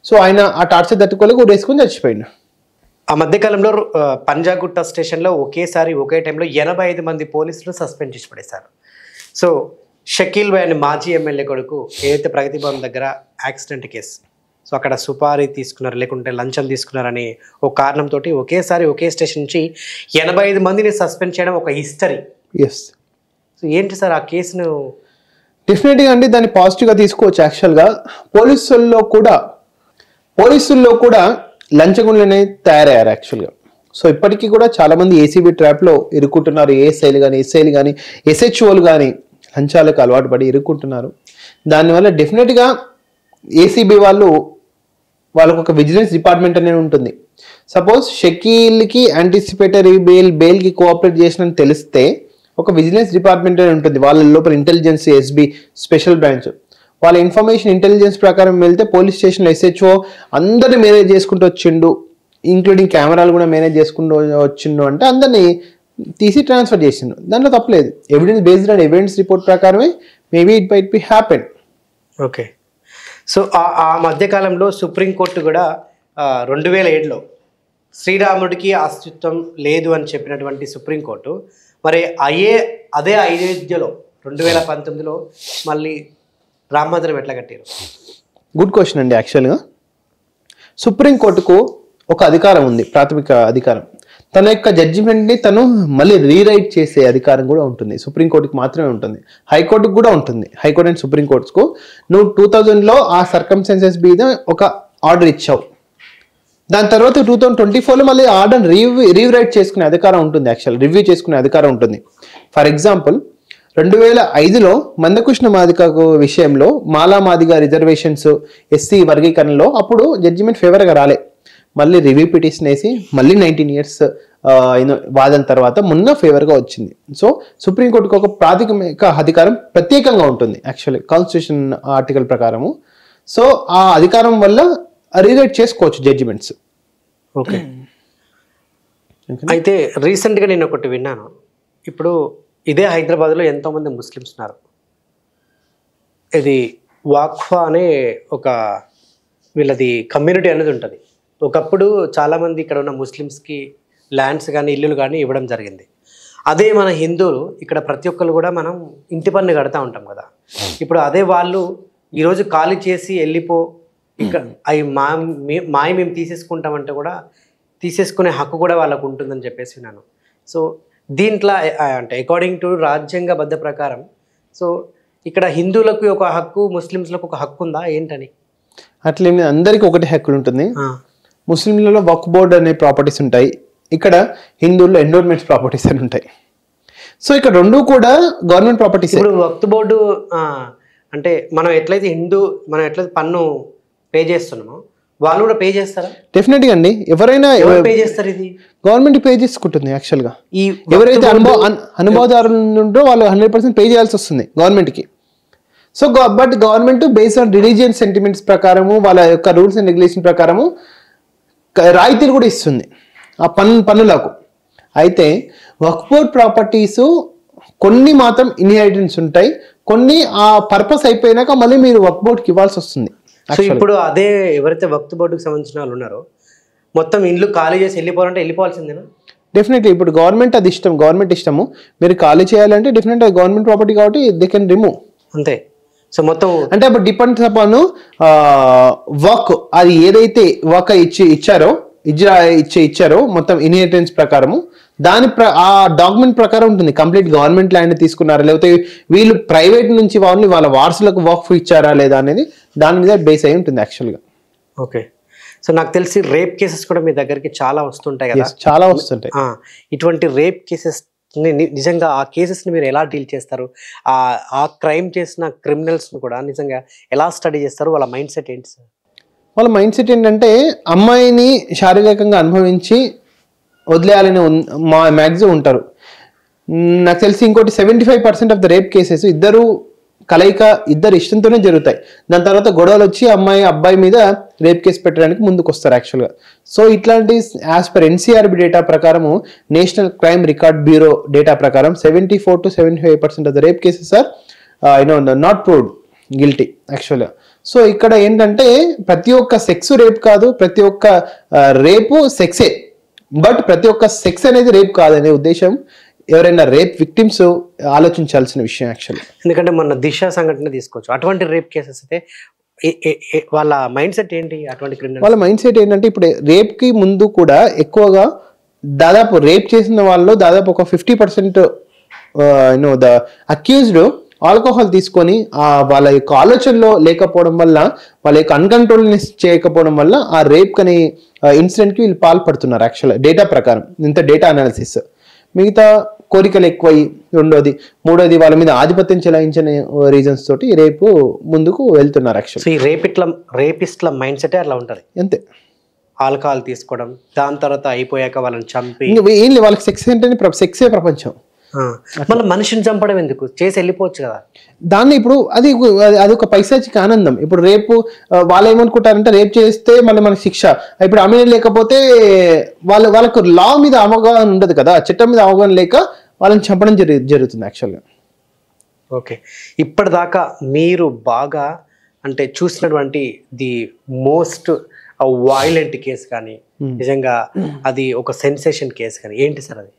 సో ఆయన ఆ టార్చర్ తట్టుకోలేక ఊరేసుకొని చచ్చిపోయిండు. ఆ మధ్యకాలంలో పంజాగుట్ట స్టేషన్లో ఒకే టైంలో 85 మంది పోలీసులు సస్పెండ్ చేసి పడేశారు. సో షకీల్ భాయ్ అని మాజీ ఎమ్మెల్యే కొడుకు ఏదైతే ప్రగతి భవన్ దగ్గర యాక్సిడెంట్ కేసు, సో అక్కడ సుపారీ తీసుకున్నారు లేకుంటే లంచం తీసుకున్నారని ఒక కారణంతో ఒకే స్టేషన్ నుంచి 85 మందిని సస్పెండ్ చేయడం ఒక హిస్టరీ. ఎస్. సో ఏంటి సార్ ఆ కేసును? డెఫినెట్గా అండి దాన్ని పాజిటివ్గా తీసుకోవచ్చు. యాక్చువల్గా పోలీసుల్లో కూడా లంచగుండ్లు అనేది తయారయ్యారు యాక్చువల్గా. సో ఇప్పటికీ కూడా చాలామంది ఏసీబీ ట్రాప్లో ఇరుక్కుంటున్నారు. ఏఎస్ఐలు కానీ ఎస్హెచ్ఓలు కానీ లంచాలకు అలవాటు పడి ఇరుక్కుంటున్నారు. దానివల్ల డెఫినెట్గా ఏసీబీ వాళ్ళకు ఒక విజిలెన్స్ డిపార్ట్మెంట్ అనేది ఉంటుంది. సపోజ్ షకీల్కి యాంటిసిపేటరీ బెయిల్కి కోఆపరేట్ చేసినని తెలిస్తే ఒక విజిలెన్స్ డిపార్ట్మెంట్ అనేది ఉంటుంది. వాళ్ళ లోపల ఇంటెలిజెన్స్, ఎస్బీ స్పెషల్ బ్రాంచ్, వాళ్ళ ఇన్ఫర్మేషన్ ఇంటెలిజెన్స్ ప్రకారం వెళ్తే పోలీస్ స్టేషన్లో ఎస్హెచ్ఓ అందరినీ మేనేజ్ చేసుకుంటూ వచ్చిండు, ఇంక్లూడింగ్ కెమెరాలు కూడా మేనేజ్ చేసుకుంటూ వచ్చిండు అంటే అందరినీ తీసి ట్రాన్స్ఫర్ చేసిండు. దాంట్లో తప్పలేదు. Evidence based on evidence report ప్రకారమే maybe it might be happen. Okay. So ఆ మధ్యకాలంలో సుప్రీంకోర్టు కూడా 2007లో శ్రీరాముడికి అస్తిత్వం లేదు అని చెప్పినటువంటి సుప్రీంకోర్టు మరి అదే అయోధ్యలో 2019లో మళ్ళీ రామ మందిరం ఎట్లా కట్టారు? గుడ్ క్వశ్చన్ అండి. యాక్చువల్గా సుప్రీంకోర్టుకు ఒక అధికారం ఉంది, ప్రాథమిక అధికారం. తన యొక్క జడ్జిమెంట్ని తను మళ్ళీ రీరైట్ చేసే అధికారం కూడా ఉంటుంది. సుప్రీంకోర్టుకి మాత్రమే ఉంటుంది, హైకోర్టుకు కూడా ఉంటుంది. హైకోర్టు అండ్ సుప్రీంకోర్టుకు నువ్వు 2000లో ఆ సర్కమ్స్టాన్సెస్ మీద ఒక ఆర్డర్ ఇచ్చావు, దాని తర్వాత 2024లో మళ్ళీ ఆర్డర్ రీరైట్ చేసుకునే అధికారం ఉంటుంది, రివ్యూ చేసుకునే అధికారం ఉంటుంది. ఫర్ ఎగ్జాంపుల్ 2005లో మందకృష్ణ మాదిగ విషయంలో మాలామాదిగ రిజర్వేషన్స్, ఎస్సీ వర్గీకరణలో అప్పుడు జడ్జిమెంట్ ఫేవర్గా రాలే. మళ్ళీ రివ్యూ పిటిషన్ వేసి మళ్ళీ 19 years వాదన తర్వాత మొన్న ఫేవర్గా వచ్చింది. సో సుప్రీంకోర్టుకు ఒక ప్రాథమిక అధికారం ప్రత్యేకంగా ఉంటుంది యాక్చువల్లీ కాన్స్టిట్యూషన్ ఆర్టికల్ ప్రకారము. సో ఆ అధికారం వల్ల రీరైట్ చేసుకోవచ్చు జడ్జిమెంట్స్. ఓకే. అయితే రీసెంట్గా నేను ఒకటి విన్నాను, ఇప్పుడు ఇదే హైదరాబాద్లో ఎంతోమంది ముస్లిమ్స్ ఉన్నారు. ఇది వాక్ఫా అనే ఒక వీళ్ళది కమ్యూనిటీ అనేది ఉంటుంది. ఒకప్పుడు చాలామంది ఇక్కడ ఉన్న ముస్లిమ్స్కి ల్యాండ్స్ కానీ ఇల్లులు కానీ ఇవ్వడం జరిగింది. అదే మన హిందువులు ఇక్కడ ప్రతి ఒక్కరు కూడా మనం ఇంటి పన్ను కడతా ఉంటాం కదా. ఇప్పుడు అదే వాళ్ళు ఈరోజు ఖాళీ చేసి వెళ్ళిపో, ఇక్కడ అవి మాయ మేము తీసేసుకుంటామంటే కూడా తీసేసుకునే హక్కు కూడా వాళ్ళకు ఉంటుందని చెప్పేసి విన్నాను. సో దీంట్లో అంటే అకార్డింగ్ టు రాజ్యాంగబద్ధ ప్రకారం సో ఇక్కడ హిందువులకు ఒక హక్కు, ముస్లిమ్స్లకు ఒక హక్కు ఉందా ఏంటని? అట్లేమి అందరికీ ఒకటి హక్కులు ఉంటుంది. ముస్లింలలో వక్ఫ్ బోర్డ్ అనే ప్రాపర్టీస్ ఉంటాయి, ఇక్కడ హిందువుల్లో ఎండోర్మెంట్స్ ప్రాపర్టీస్ అని ఉంటాయి. సో ఇక్కడ రెండు కూడా గవర్నమెంట్ ప్రాపర్టీస్. ఇప్పుడు వక్ఫ్ బోర్డు అంటే మనం ఎట్లయితే పన్ను పే చేస్తున్నామో వాళ్ళు కూడా పే చేస్తారా? డెఫినెట్గా అండి. ఎవరైనా పే చేస్తారు, ఇది గవర్నమెంట్ పే చేసుకుంటుంది. యాక్చువల్గా ఎవరైతే అనుభవదారులు ఉంటో వాళ్ళు 100% పే చేయాల్సి వస్తుంది గవర్నమెంట్కి. So but government based on religion sentiments ప్రకారము, వాళ్ళ యొక్క రూల్స్ అండ్ రెగ్యులేషన్ ప్రకారము రాయితీలు కూడా ఇస్తుంది ఆ పన్నులకు. అయితే వక్ఫ్ బోర్డ్ ప్రాపర్టీస్ కొన్ని మాత్రం ఇన్హెరిటెన్స్ ఉంటాయి, కొన్ని ఆ పర్పస్ అయిపోయినాక మళ్ళీ మీరు వక్ఫ్ బోర్డ్కి ఇవ్వాల్సి వస్తుంది. సో ఇప్పుడు అదే ఎవరైతే వక్ఫ్ బోర్డుకి సంబంధించిన వాళ్ళు ఉన్నారో మొత్తం ఇండ్లు ఖాళీ చేసి వెళ్ళిపోవాలంటే వెళ్ళిపోవాల్సిందేనా? డెఫినెట్లీ. ఇప్పుడు గవర్నమెంట్ అది ఇష్టం, గవర్నమెంట్ ఇష్టము. మీరు ఖాళీ చేయాలంటే డెఫినెట్గా గవర్నమెంట్ ప్రాపర్టీ కాబట్టి దే కెన్ రిమూవ్ అంతే. సో మొత్తం అంటే అప్పుడు డిపెండ్స్ అపాన్ వర్క్, అది ఏదైతే వర్క్ ఇచ్చారో మొత్తం ఇన్హెరిటెన్స్ ప్రకారము ఆ డాక్యుమెంట్ ప్రకారం ఉంటుంది. కంప్లీట్ గవర్నమెంట్ ల్యాండ్ తీసుకున్నారా లేకపోతే వీళ్ళు ప్రైవేట్ నుంచి వాళ్ళ వారసులకు వర్క్ ఇచ్చారా లేదా అనేది దాని మీద బేస్ అయి ఉంటుంది యాక్చువల్గా. ఓకే. సో నాకు తెలిసి రేప్ కేసెస్ కూడా మీ దగ్గరికి చాలా వస్తుంటాయి కదా? చాలా వస్తుంటాయి. ఇటువంటి రేప్ కేసెస్ నిజంగా ఆ కేసెస్ని మీరు ఎలా డీల్ చేస్తారు? ఆ క్రైమ్ చేసిన క్రిమినల్స్ని కూడా నిజంగా ఎలా స్టడీ చేస్తారు? వాళ్ళ మైండ్ సెట్ ఏంటి సార్? వాళ్ళ మైండ్ సెట్ ఏంటంటే అమ్మాయిని శారీరకంగా అనుభవించి వదిలేయాలని మ్యాక్సిమం ఉంటారు. నాకు తెలిసి ఇంకోటి 75% ఆఫ్ ద రేప్ కేసెస్ ఇద్దరు ఇష్టంతోనే జరుగుతాయి. దాని తర్వాత గొడవలు వచ్చి అబ్బాయి మీద రేప్ కేసు పెట్టడానికి ముందుకు వస్తారు యాక్చువల్గా. సో ఇట్లాంటి యాజ్ పర్ ఎన్సీఆర్బి డేటా ప్రకారము, national crime record bureau data ప్రకారం 74 to 75% of the rape cases are not proved guilty యాక్చువల్గా. సో ఇక్కడ ఏంటంటే ప్రతి ఒక్క సెక్స్ రేప్ కాదు, ప్రతి ఒక్క రేపు సెక్సే, బట్ ప్రతి ఒక్క సెక్స్ అనేది రేప్ కాదనే ఉద్దేశం ఎవరైనా రేప్ విక్టిమ్స్ ఆలోచించాల్సిన విషయం యాక్చువల్లీ. ఎందుకంటే మన దిశ సంఘటన తీసుకోవచ్చు, అటువంటి రేప్ కేసెస్ అయితే వాళ్ళ మైండ్ సెట్ ఏంటి? అటువంటి వాళ్ళ మైండ్ సెట్ ఏంటంటే ఇప్పుడు రేప్కి ముందు కూడా ఎక్కువగా దాదాపు రేప్ చేసిన వాళ్ళు దాదాపు ఒక 50% ద అక్యూజ్డ్ ఆల్కహాల్ తీసుకొని వాళ్ళ యొక్క ఆలోచనలో లేకపోవడం వల్ల, వాళ్ళ యొక్క అన్కంట్రోల్నెస్ చేయకపోవడం వల్ల ఆ రేప్ అనే ఇన్సిడెంట్కి వీళ్ళు పాల్పడుతున్నారు యాక్చువల్గా డేటా ప్రకారం. ఇంత డేటా అనాలిసిస్. మిగతా కోరికలు ఎక్కువයි, రెండోది, మూడోది వాళ్ళ మీద ఆధిపత్యం చెలాయించిన రీజన్స్ తోటి రేపు ముందుకు వెళ్తున్నారు యాక్చువల్లీ. ఈ రేపిస్ట్ల మైండ్ సెట్ అట్లా ఉంటుంది అంతే. ఆల్కహాల్ తీసుకోవడం, దాని తర్వాత అయిపోయాక వాళ్ళని చంపి ఏం లేదు, వాళ్ళకి సెక్స్ అంటేనే సెక్సే ప్రపంచం. మళ్ళీ మనిషిని చంపడం ఎందుకు? చేసి వెళ్ళిపోవచ్చు కదా. దాన్ని ఇప్పుడు అది ఒక పైశాచిక ఆనందం. ఇప్పుడు రేపు వాళ్ళు ఏమనుకుంటారంటే రేపు చేస్తే మళ్ళీ మనకి శిక్ష. ఇప్పుడు అమ్మాయి లేకపోతే వాళ్ళకు లా మీద అవగాహన ఉండదు కదా, చట్టం మీద అవగాహన లేక వాళ్ళని చంపడం జరుగుతుంది యాక్చువల్గా. ఓకే. ఇప్పటిదాకా మీరు బాగా అంటే చూసినటువంటి ది మోస్ట్ వైలెంట్ కేసు కానీ, నిజంగా అది ఒక సెన్సేషన్ కేసు కానీ ఏంటి సార్ అది?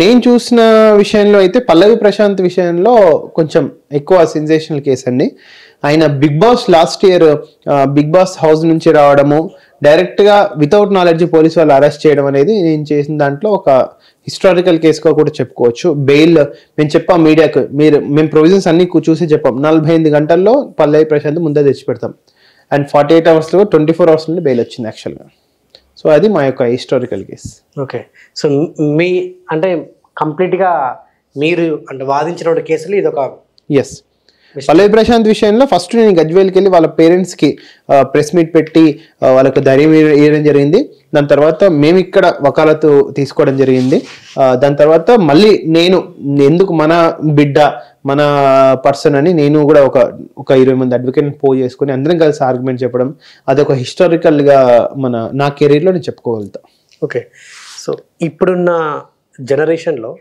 నేను చూసిన విషయంలో అయితే పల్లవి ప్రశాంత్ విషయంలో కొంచెం ఎక్కువ సెన్సేషనల్ కేసు అండి. ఆయన Bigg Boss last year Bigg Boss house నుంచి రావడము, డైరెక్ట్గా వితౌట్ నాలెడ్జ్ పోలీసు వాళ్ళు అరెస్ట్ చేయడం అనేది నేను చేసిన దాంట్లో ఒక హిస్టారికల్ కేసుగా కూడా చెప్పుకోవచ్చు. బెయిల్ మేము చెప్పాం మీడియాకు, మేము ప్రొవిజన్స్ అన్ని చూసి చెప్పాం, 48 గంటల్లో పల్లవి ప్రశాంత్ ముందే తెచ్చి పెడతాం, అండ్ 48 అవర్స్లో 24 అవర్స్ నుండి బెయిల్ వచ్చింది యాక్చువల్గా. సో అది మా యొక్క హిస్టారికల్ కేసు. ఓకే. సో మీ అంటే కంప్లీట్గా మీరు అంటే వాదించిన కేసులు ఇది ఒక ఎస్. పల్లవి ప్రశాంత్ విషయంలో ఫస్ట్ నేను గజ్వేల్కి వెళ్ళి వాళ్ళ పేరెంట్స్కి ప్రెస్ మీట్ పెట్టి వాళ్ళకు ధైర్యం ఇవ్వడం జరిగింది. దాని తర్వాత మేము ఇక్కడ వకాలతు తీసుకోవడం జరిగింది. దాని తర్వాత మళ్ళీ నేను ఎందుకు మన బిడ్డ మన పర్సన్ అని నేను కూడా ఒక 20 మంది అడ్వకేట్ని పోజ్ చేసుకుని అందరం కలిసి ఆర్గ్యుమెంట్ చెప్పడం, అదొక హిస్టారికల్గా నా కెరీర్లో నేను చెప్పుకోగలుగుతా. ఓకే. సో ఇప్పుడున్న జనరేషన్లో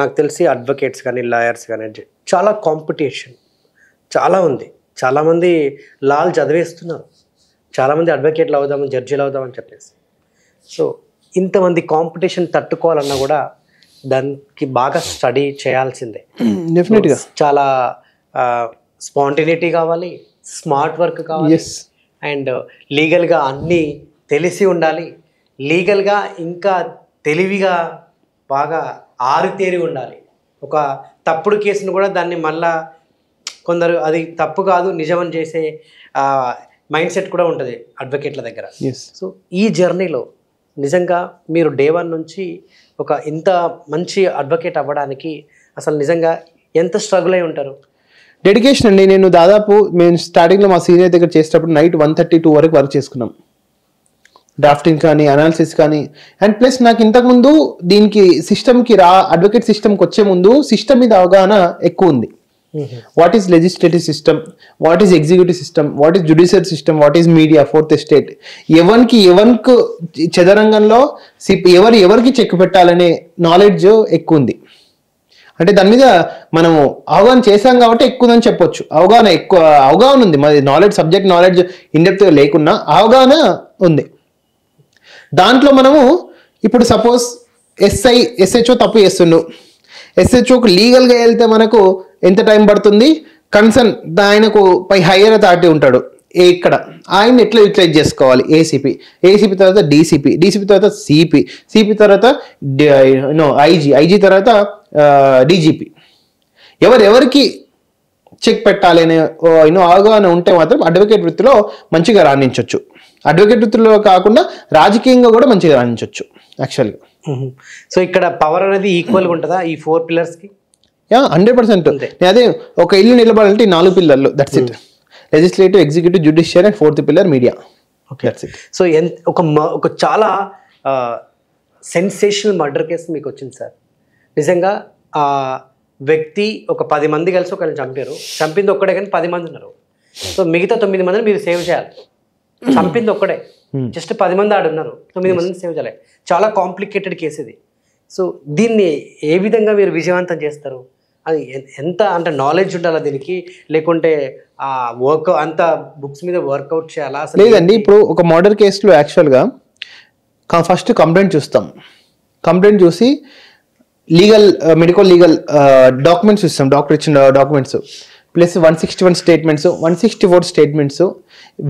నాకు తెలిసి అడ్వకేట్స్ కానీ లాయర్స్ కానీ చాలా కాంపిటీషన్ చాలా ఉంది. చాలామంది లాలు చదివేస్తున్నారు, చాలామంది అడ్వకేట్లు అవుదామని, జడ్జీలు అవుదామని చెప్పేసి. సో ఇంతమంది కాంపిటీషన్ తట్టుకోవాలన్నా కూడా దానికి బాగా స్టడీ చేయాల్సిందే. డెఫినెట్గా చాలా స్పాంటినిటీ కావాలి, స్మార్ట్ వర్క్ కావాలి, అండ్ లీగల్గా అన్నీ తెలిసి ఉండాలి, లీగల్గా ఇంకా తెలివిగా బాగా ఆరితేరి ఉండాలి. ఒక తప్పుడు కేసును కూడా దాన్ని మళ్ళా కొందరు అది తప్పు కాదు నిజమని చేసే మైండ్ సెట్ కూడా ఉంటుంది అడ్వకేట్ల దగ్గర. సో ఈ జర్నీలో నిజంగా మీరు డే 1 నుంచి ఒక ఇంత మంచి అడ్వకేట్ అవ్వడానికి అసలు నిజంగా ఎంత స్ట్రగుల్ అయి ఉంటారు? డెడికేషన్ అండి. నేను దాదాపు మేము స్టార్టింగ్లో మా సీనియర్ దగ్గర చేసేటప్పుడు నైట్ 1:32 వరకు వర్క్ చేసుకున్నాం, డ్రాఫ్టింగ్ కానీ అనాలిసిస్ కానీ. అండ్ ప్లస్ నాకు ఇంతకుముందు దీనికి సిస్టమ్కి అడ్వకేట్ సిస్టమ్కి వచ్చే ముందు సిస్టమ్ మీద అవగాహన ఎక్కువ ఉంది. What is legislative system, what is executive system, what is judicial system, what is media, fourth estate, ఎవరికి చదరంగంలో ఎవరికి చెక్ పెట్టాలనే నాలెడ్జ్ ఎక్కువ ఉంది. అంటే దాని మీద మనము అవగాహన చేసాం కాబట్టి ఎక్కువ ఉందని చెప్పొచ్చు. అవగాహన ఉంది, మరి నాలెడ్జ్ సబ్జెక్ట్ నాలెడ్జ్ ఇన్డెప్త్ లేకున్నా అవగాహన ఉంది. దాంట్లో మనము ఇప్పుడు సపోజ్ ఎస్హెచ్ఓ తప్పు చేస్తుండు, ఎస్హెచ్ఓకి లీగల్గా వెళ్తే మనకు ఎంత టైం పడుతుంది, కన్సర్న్ ఆయనకు పై హైయర్ అథారిటీ ఉంటాడు ఇక్కడ, ఆయన ఎట్లా యూటిలైజ్ చేసుకోవాలి, ఏసీపీ తర్వాత డీసీపీ తర్వాత సిపి తర్వాత ఐజీ తర్వాత డీజీపీ, ఎవరికి చెక్ పెట్టాలి అనే అవగాహన ఉంటే మాత్రం అడ్వకేట్ వృత్తిలో మంచిగా రాణించవచ్చు. అడ్వకేట్ వృత్తిలో కాకుండా రాజకీయంగా కూడా మంచిగా రాణించవచ్చు యాక్చువల్గా. సో ఇక్కడ పవర్ అనేది ఈక్వల్గా ఉంటుందా ఈ 4 పిల్లర్స్కి? 100%. అదే ఒక ఇల్లు నిలబడాలంటే 4 పిల్లర్లు, that's it. Legislative, executive, judicial and 4th pillar media. That's it. So ఒక చాలా సెన్సేషనల్ మర్డర్ కేసు మీకు వచ్చింది సార్. నిజంగా ఆ వ్యక్తి ఒక 10 మంది కలిసి ఒకరిని చంపింది ఒక్కడే కానీ 10 మంది ఉన్నారు. సో మిగతా 9 మందిని మీరు సేవ్ చేయాలి. చంపింది ఒక్కడే, జస్ట్ 10 మంది ఆడున్నారు, 9 మందిని సేవ్ చేయాలి. చాలా కాంప్లికేటెడ్ కేసు ఇది. సో దీన్ని ఏ విధంగా మీరు విజయవంతం చేస్తారు? అది ఎంత అంటే నాలెడ్జ్ ఉండాలా దీనికి, లేకుంటే ఆ వర్క్ అంత బుక్స్ మీద వర్కౌట్ చేయాలా? లేదండి, ఇప్పుడు ఒక మర్డర్ కేసులో యాక్చువల్గా ఫస్ట్ కంప్లైంట్ చూస్తాం. కంప్లైంట్ చూసి మెడికల్ లీగల్ డాక్యుమెంట్స్ ఇస్తాం, డాక్టర్ ఇచ్చిన documents plus 161 statements, 164 statements,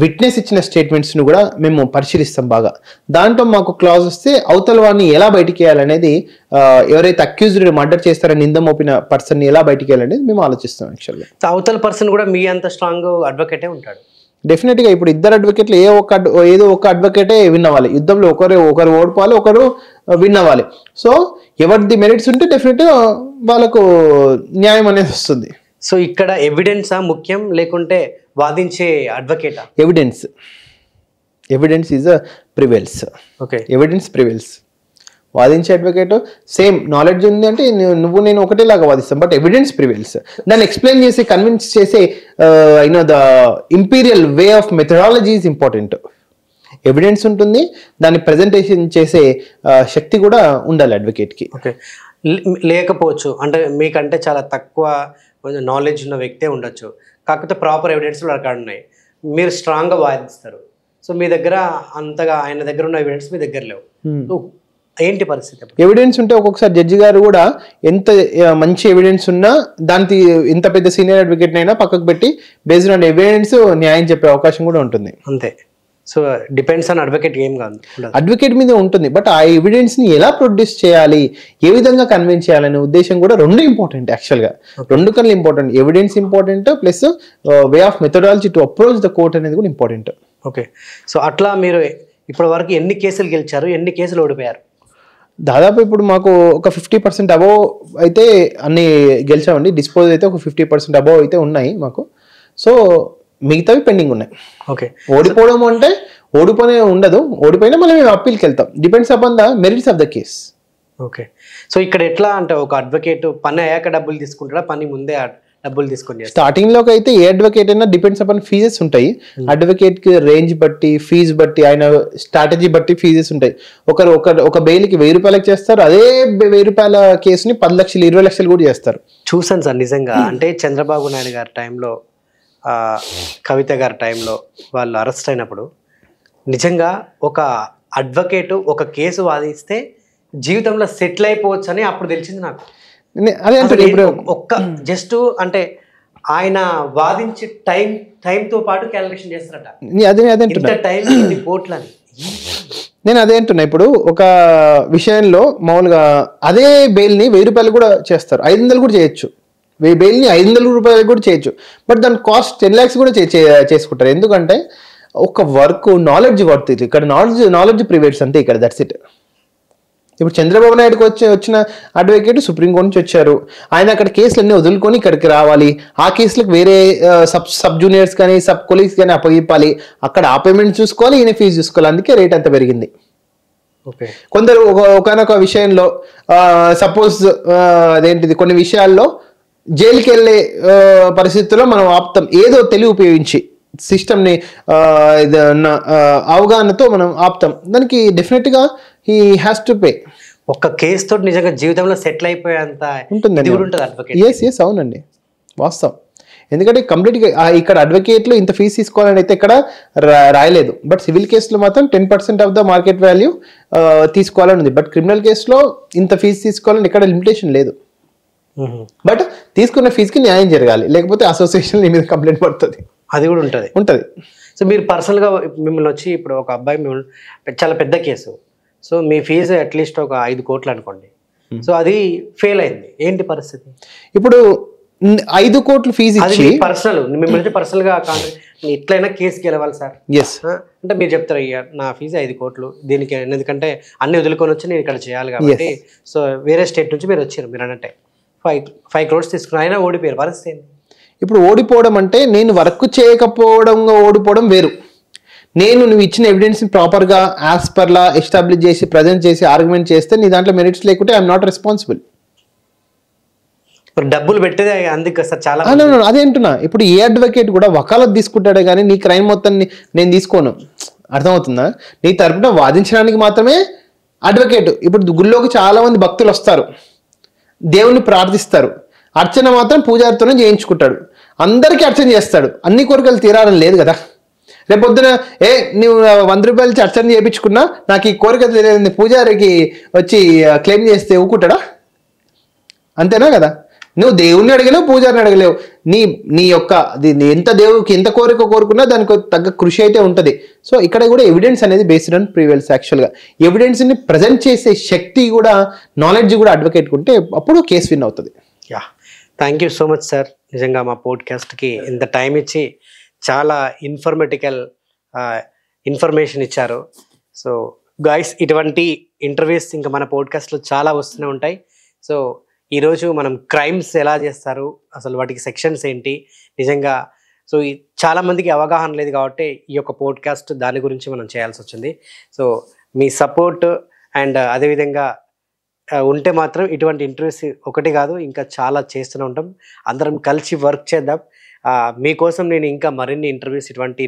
witness ఇచ్చిన స్టేట్మెంట్స్ను కూడా మేము పరిశీలిస్తాం బాగా. దాంట్లో మాకు క్లాజ్ వస్తే అవతల వాడిని ఎలా బయటికి వేయాలనేది, ఎవరైతే అక్యూజ్డ్ మర్డర్ చేస్తారని నింద మోపిన పర్సన్ని ఎలా బయటికి వేయాలనేది మేము ఆలోచిస్తాం యాక్చువల్గా. అవతల పర్సన్ కూడా మీ అంత స్ట్రాంగ్ అడ్వకేటే ఉంటాడు డెఫినెట్గా. ఇప్పుడు 2 అడ్వకేట్లు ఏదో ఒక అడ్వకేటే విన్ అవ్వాలి యుద్ధంలో, ఒకరు ఓడిపోవాలి, ఒకరు విన్ అవ్వాలి. సో ఎవరిది మెరిట్స్ ఉంటే డెఫినెట్గా వాళ్ళకు న్యాయం అనేది వస్తుంది. సో ఇక్కడ ఎవిడెన్సా ముఖ్యం, లేకుంటే వాదించే అడ్వకేటా? Evidence is prevails. Okay, evidence prevails. వాదించే అడ్వకేట్ సేమ్ నాలెడ్జ్ ఉంది అంటే నేను ఒకటేలాగా వాదిస్తాం, బట్ ఎవిడెన్స్ ప్రివైల్స్. దాన్ని ఎక్స్ప్లెయిన్ చేసి కన్విన్స్ చేసే the imperial way of methodology is important. Evidence ఉంటుంది, దాన్ని ప్రజెంటేషన్ చేసే శక్తి కూడా ఉండాలి అడ్వకేట్కి. ఓకే, లేకపోవచ్చు అంటే మీకంటే చాలా తక్కువ నాలెడ్జ్ ఉన్న వ్యక్తే ఉండొచ్చు, కాకపోతే ప్రాపర్ ఎవిడెన్స్లు అక్కడ ఉన్నాయి, మీరు స్ట్రాంగ్గా వాదిస్తారు. సో మీ దగ్గర అంతగా ఆయన దగ్గర ఉన్న ఎవిడెన్స్ మీ దగ్గర లేవు, ఏంటి పరిస్థితి? ఎవిడెన్స్ ఉంటే ఒక్కొక్కసారి జడ్జి గారు కూడా ఎంత మంచి ఎవిడెన్స్ ఉన్నా దానికి ఎంత పెద్ద సీనియర్ అడ్వకేట్ అయినా పక్కకు పెట్టి బేస్డ్ ఆన్ ఎవిడెన్స్ న్యాయం చెప్పే అవకాశం కూడా ఉంటుంది. అంతే. సో డిపెండ్స్ ఆన్ అడ్వకేట్, ఏం కాదు అడ్వకేట్ మీద ఉంటుంది, బట్ ఆ ఎవిడెన్స్ ని ఎలా ప్రొడ్యూస్ చేయాలి, ఏ విధంగా కన్విన్స్ చేయాలనే ఉద్దేశం కూడా 2 ఇంపార్టెంట్ యాక్చువల్గా. 2 కన్నా important, evidence important plus way of methodology to approach the court అనేది కూడా ఇంపార్టెంట్. ఓకే, సో అట్లా మీరు ఇప్పటి వరకు ఎన్ని కేసులు గెలిచారు, ఎన్ని కేసులు ఓడిపోయారు? దాదాపు ఇప్పుడు మాకు ఒక 50% అబోవ్ అయితే అన్ని గెలిచామండి. డిస్పోజ్ అయితే ఒక 50% అబోవ్ అయితే ఉన్నాయి మాకు. సో మిగతావి పెండింగ్ ఉన్నాయి. ఓకే, ఓడిపోవడం అంటే ఓడిపోనే ఉండదు, ఓడిపోయినా మళ్ళీ మేము అప్పీల్కి వెళ్తాం, depends upon the merits of the case. Okay, so ఇక్కడ ఎట్లా అంటే ఒక అడ్వకేట్ పని అయ్యాక డబ్బులు తీసుకుంటారా, పని ముందే డబ్బులు తీసుకొని? స్టార్టింగ్ లోకి అయితే ఏ అడ్వకేట్ అయినా డిపెండ్స్ అపాన్ ఫీజెస్ ఉంటాయి. అడ్వకేట్ కి రేంజ్ బట్టి, ఫీజు బట్టి, ఆయన స్ట్రాటజీ బట్టి ఫీజెస్ ఉంటాయి. ఒక బెయిల్కి 1000 రూపాయలకు చేస్తారు, అదే 1000 రూపాయల కేసుని 10 లక్షలు 20 లక్షలు కూడా చేస్తారు. చూసాను సార్ నిజంగా. అంటే చంద్రబాబు నాయుడు గారి టైంలో, కవిత గారి టైంలో వాళ్ళు అరెస్ట్ అయినప్పుడు నిజంగా ఒక అడ్వకేటు ఒక కేసు వాదిస్తే జీవితంలో సెటిల్ అయిపోవచ్చు అని అప్పుడు తెలిసింది నాకు. అదే అంటే ఇప్పుడు ఒక్క జస్ట్ అంటే ఆయన వాదించే టైంతో పాటు క్యాలిక్యులేషన్ చేస్తారట. అదే టైం కోట్లని. నేను అదే అంటున్నా. ఇప్పుడు ఒక విషయంలో మామూలుగా అదే బెయిల్ని 1000 రూపాయలు కూడా చేస్తారు, 500 కూడా చేయొచ్చు. బెయిల్ని 500 రూపాయలు కూడా చేయొచ్చు. బట్ దాని కాస్ట్ 10 lakhs కూడా చేసుకుంటారు. ఎందుకంటే ఒక వర్క్ నాలెడ్జ్ వర్త్ ఇది. ఇక్కడ నాలెడ్జ్ ప్రివేట్స్ అంతే ఇక్కడ, దట్స్ ఇట్. ఇప్పుడు చంద్రబాబు నాయుడుకి వచ్చిన అడ్వకేట్ సుప్రీంకోర్టు నుంచి వచ్చారు. ఆయన అక్కడ కేసులన్నీ వదులుకొని ఇక్కడికి రావాలి. ఆ కేసులకు వేరే సబ్ జూనియర్స్ కానీ సబ్ కొలీగ్స్ కానీ అప్పగిప్పాలి. అక్కడ ఆ పేమెంట్ చూసుకోవాలి, ఈయన ఫీజు చూసుకోవాలి. అందుకే రేట్ అంత పెరిగింది. కొందరు ఒకనొక విషయంలో సపోజ్ అదేంటిది కొన్ని విషయాల్లో జైలుకి వెళ్ళే పరిస్థితుల్లో మనం ఆపుతాం, ఏదో తెలివి ఉపయోగించి సిస్టమ్ని అవగాహనతో మనం ఆపుతాం. దానికి డెఫినెట్గా హీ హ్యాస్ టు పే. ఒక్క కేసు తోటి నిజంగా జీవితంలో సెటిల్ అయిపోయేంత ఉంటుందండి. ఎస్ అవునండి, వాస్తవం. ఎందుకంటే కంప్లీట్గా ఇక్కడ అడ్వకేట్లు ఇంత ఫీజు తీసుకోవాలని అయితే ఇక్కడ రాయలేదు. బట్ సివిల్ కేసులో మాత్రం 10% ఆఫ్ ద మార్కెట్ వాల్యూ తీసుకోవాలని ఉంది. బట్ క్రిమినల్ కేసులో ఇంత ఫీజు తీసుకోవాలని ఇక్కడ లిమిటేషన్ లేదు. బట్ తీసుకున్న ఫీజుకి న్యాయం జరగాలి, లేకపోతే అసోసియేషన్ మీద కంప్లైంట్ పడుతుంది. అది కూడా ఉంటుంది. సో మీరు పర్సనల్గా మిమ్మల్ని వచ్చి ఇప్పుడు ఒక అబ్బాయి మిమ్మల్ని చాలా పెద్ద కేసు, సో మీ ఫీజు అట్లీస్ట్ ఒక 5 కోట్లు అనుకోండి, సో అది ఫెయిల్ అయింది, ఏంటి పరిస్థితి? ఇప్పుడు 5 కోట్లు ఫీజు ఇచ్చి పర్సనల్ మిమ్మల్ని పర్సనల్గా ఎట్లయినా కేసు గెలవాలి సార్ అంటే మీరు చెప్తారు, నా ఫీజు 5 కోట్లు దీనికి, ఎందుకంటే అన్ని వదులుకొని వచ్చి నేను ఇక్కడ చేయాలి కాబట్టి. సో వేరే స్టేట్ నుంచి మీరు వచ్చారు, మీరు అన్నట్టే 5 crores తీసుకుని అయినా ఓడిపోయారు, పరిస్థితి ఏంటి? ఇప్పుడు ఓడిపోవడం అంటే నేను వర్క్ చేయకపోవడంగా ఓడిపోవడం వేరు. నువ్వు ఇచ్చిన ఎవిడెన్స్ని ప్రాపర్గా యాజ్ పర్లా ఎస్టాబ్లిష్ చేసి ప్రజెంట్ చేసి ఆర్గ్యుమెంట్ చేస్తే నీ దాంట్లో మెరిట్స్ లేకుంటే ఐఎమ్ నాట్ రెస్పాన్సిబుల్. డబ్బులు పెట్టేది అందుకే సార్ చాలా అదే అంటున్నా. ఇప్పుడు ఏ అడ్వకేట్ కూడా వకాలత్ తీసుకుంటాడే కానీ నీ క్రైమ్ మొత్తాన్ని నేను తీసుకోను. అర్థమవుతుందా? నీ తరపున వాదించడానికి మాత్రమే అడ్వకేట్. ఇప్పుడు గుళ్ళోకి చాలా మంది భక్తులు వస్తారు, దేవుణ్ణి ప్రార్థిస్తారు, అర్చన మాత్రం పూజారితోనే చేయించుకుంటాడు. అందరికీ అర్చన చేస్తాడు, అన్ని కోరికలు తీరాలని లేదు కదా. రేపొద్దున నువ్వు 100 రూపాయలు అర్చన చేయించుకున్నా నాకు ఈ కోరిక తెలియదు పూజారికి వచ్చి క్లెయిమ్ చేస్తే ఊకుంటాడా? అంతేనా కదా? నువ్వు దేవుణ్ణి అడగలేవు, పూజారిని అడగలేవు. నీ యొక్క ఎంత దేవుడికి ఎంత కోరిక కోరుకున్నా దానికి తగ్గ కృషి అయితే ఉంటుంది. సో ఇక్కడ కూడా ఎవిడెన్స్ అనేది బేస్డ్ ఆన్ ప్రివెల్స్. యాక్చువల్గా ఎవిడెన్స్ని ప్రజెంట్ చేసే శక్తి కూడా నాలెడ్జ్ కూడా అడ్వకేట్కి ఉంటే అప్పుడు కేసు విన్ అవుతుంది. Thank you so much sir. నిజంగా మా పోడ్కాస్ట్కి ఇంత టైం ఇచ్చి చాలా ఇన్ఫర్మేషన్ ఇచ్చారు. సో గైస్, ఇటువంటి ఇంటర్వ్యూస్ ఇంకా మన పోడ్కాస్ట్లో చాలా వస్తూనే ఉంటాయి. సో ఈరోజు మనం క్రైమ్స్ ఎలా చేస్తారు, అసలు వాటికి సెక్షన్స్ ఏంటి, నిజంగా సో చాలామందికి అవగాహన లేదు కాబట్టి ఈ యొక్క పోడ్కాస్ట్ దాని గురించి మనం చేయాల్సి వచ్చింది. సో మీ సపోర్ట్ అండ్ అదేవిధంగా ఉంటే మాత్రం ఇటువంటి ఇంటర్వ్యూస్ ఒకటి కాదు ఇంకా చాలా చేస్తూనే ఉంటాం. అందరం కలిసి వర్క్ చేద్దాం. మీకోసం నేను ఇంకా మరిన్ని ఇంటర్వ్యూస్, ఇటువంటి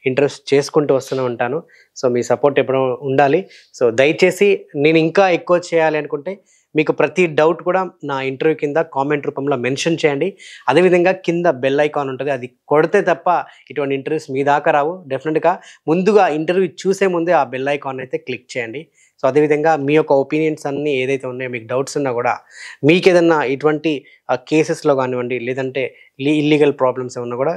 ఇంటర్వ్యూస్ చేసుకుంటూ వస్తూనే ఉంటాను. సో మీ సపోర్ట్ ఎప్పుడూ ఉండాలి. సో దయచేసి నేను ఇంకా ఎక్కువ చేయాలి అనుకుంటే మీకు ప్రతి డౌట్ కూడా నా ఇంటర్వ్యూ కింద కామెంట్ రూపంలో మెన్షన్ చేయండి. అదేవిధంగా కింద బెల్ ఐకాన్ ఉంటుంది, అది కొడితే తప్ప ఇటువంటి ఇంటర్వ్యూస్ మీ దాకా రావు. డెఫినెట్గా ముందుగా ఇంటర్వ్యూ చూసే ముందే ఆ బెల్ ఐకాన్ అయితే క్లిక్ చేయండి. సో అదేవిధంగా మీ యొక్క ఒపీనియన్స్ అన్నీ ఏదైతే ఉన్నాయో, మీకు డౌట్స్ ఉన్నా కూడా, మీకు ఏదన్నా ఇటువంటి కేసెస్లో కానివ్వండి, లేదంటే ఇల్లీగల్ ప్రాబ్లమ్స్ ఏమన్నా కూడా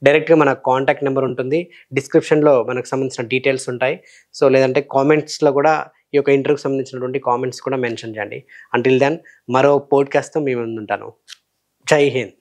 డైరెక్ట్గా మన కాంటాక్ట్ నెంబర్ ఉంటుంది, డిస్క్రిప్షన్లో మనకు సంబంధించిన డీటెయిల్స్ ఉంటాయి. సో లేదంటే కామెంట్స్లో కూడా ఈ యొక్క ఇంటర్వ్యూకి సంబంధించినటువంటి కామెంట్స్ కూడా మెన్షన్ చేయండి. అంటిల్ దెన్ మరో పోడ్కాస్ట్తో మీ ముందు ఉంటాను. జై హింద్.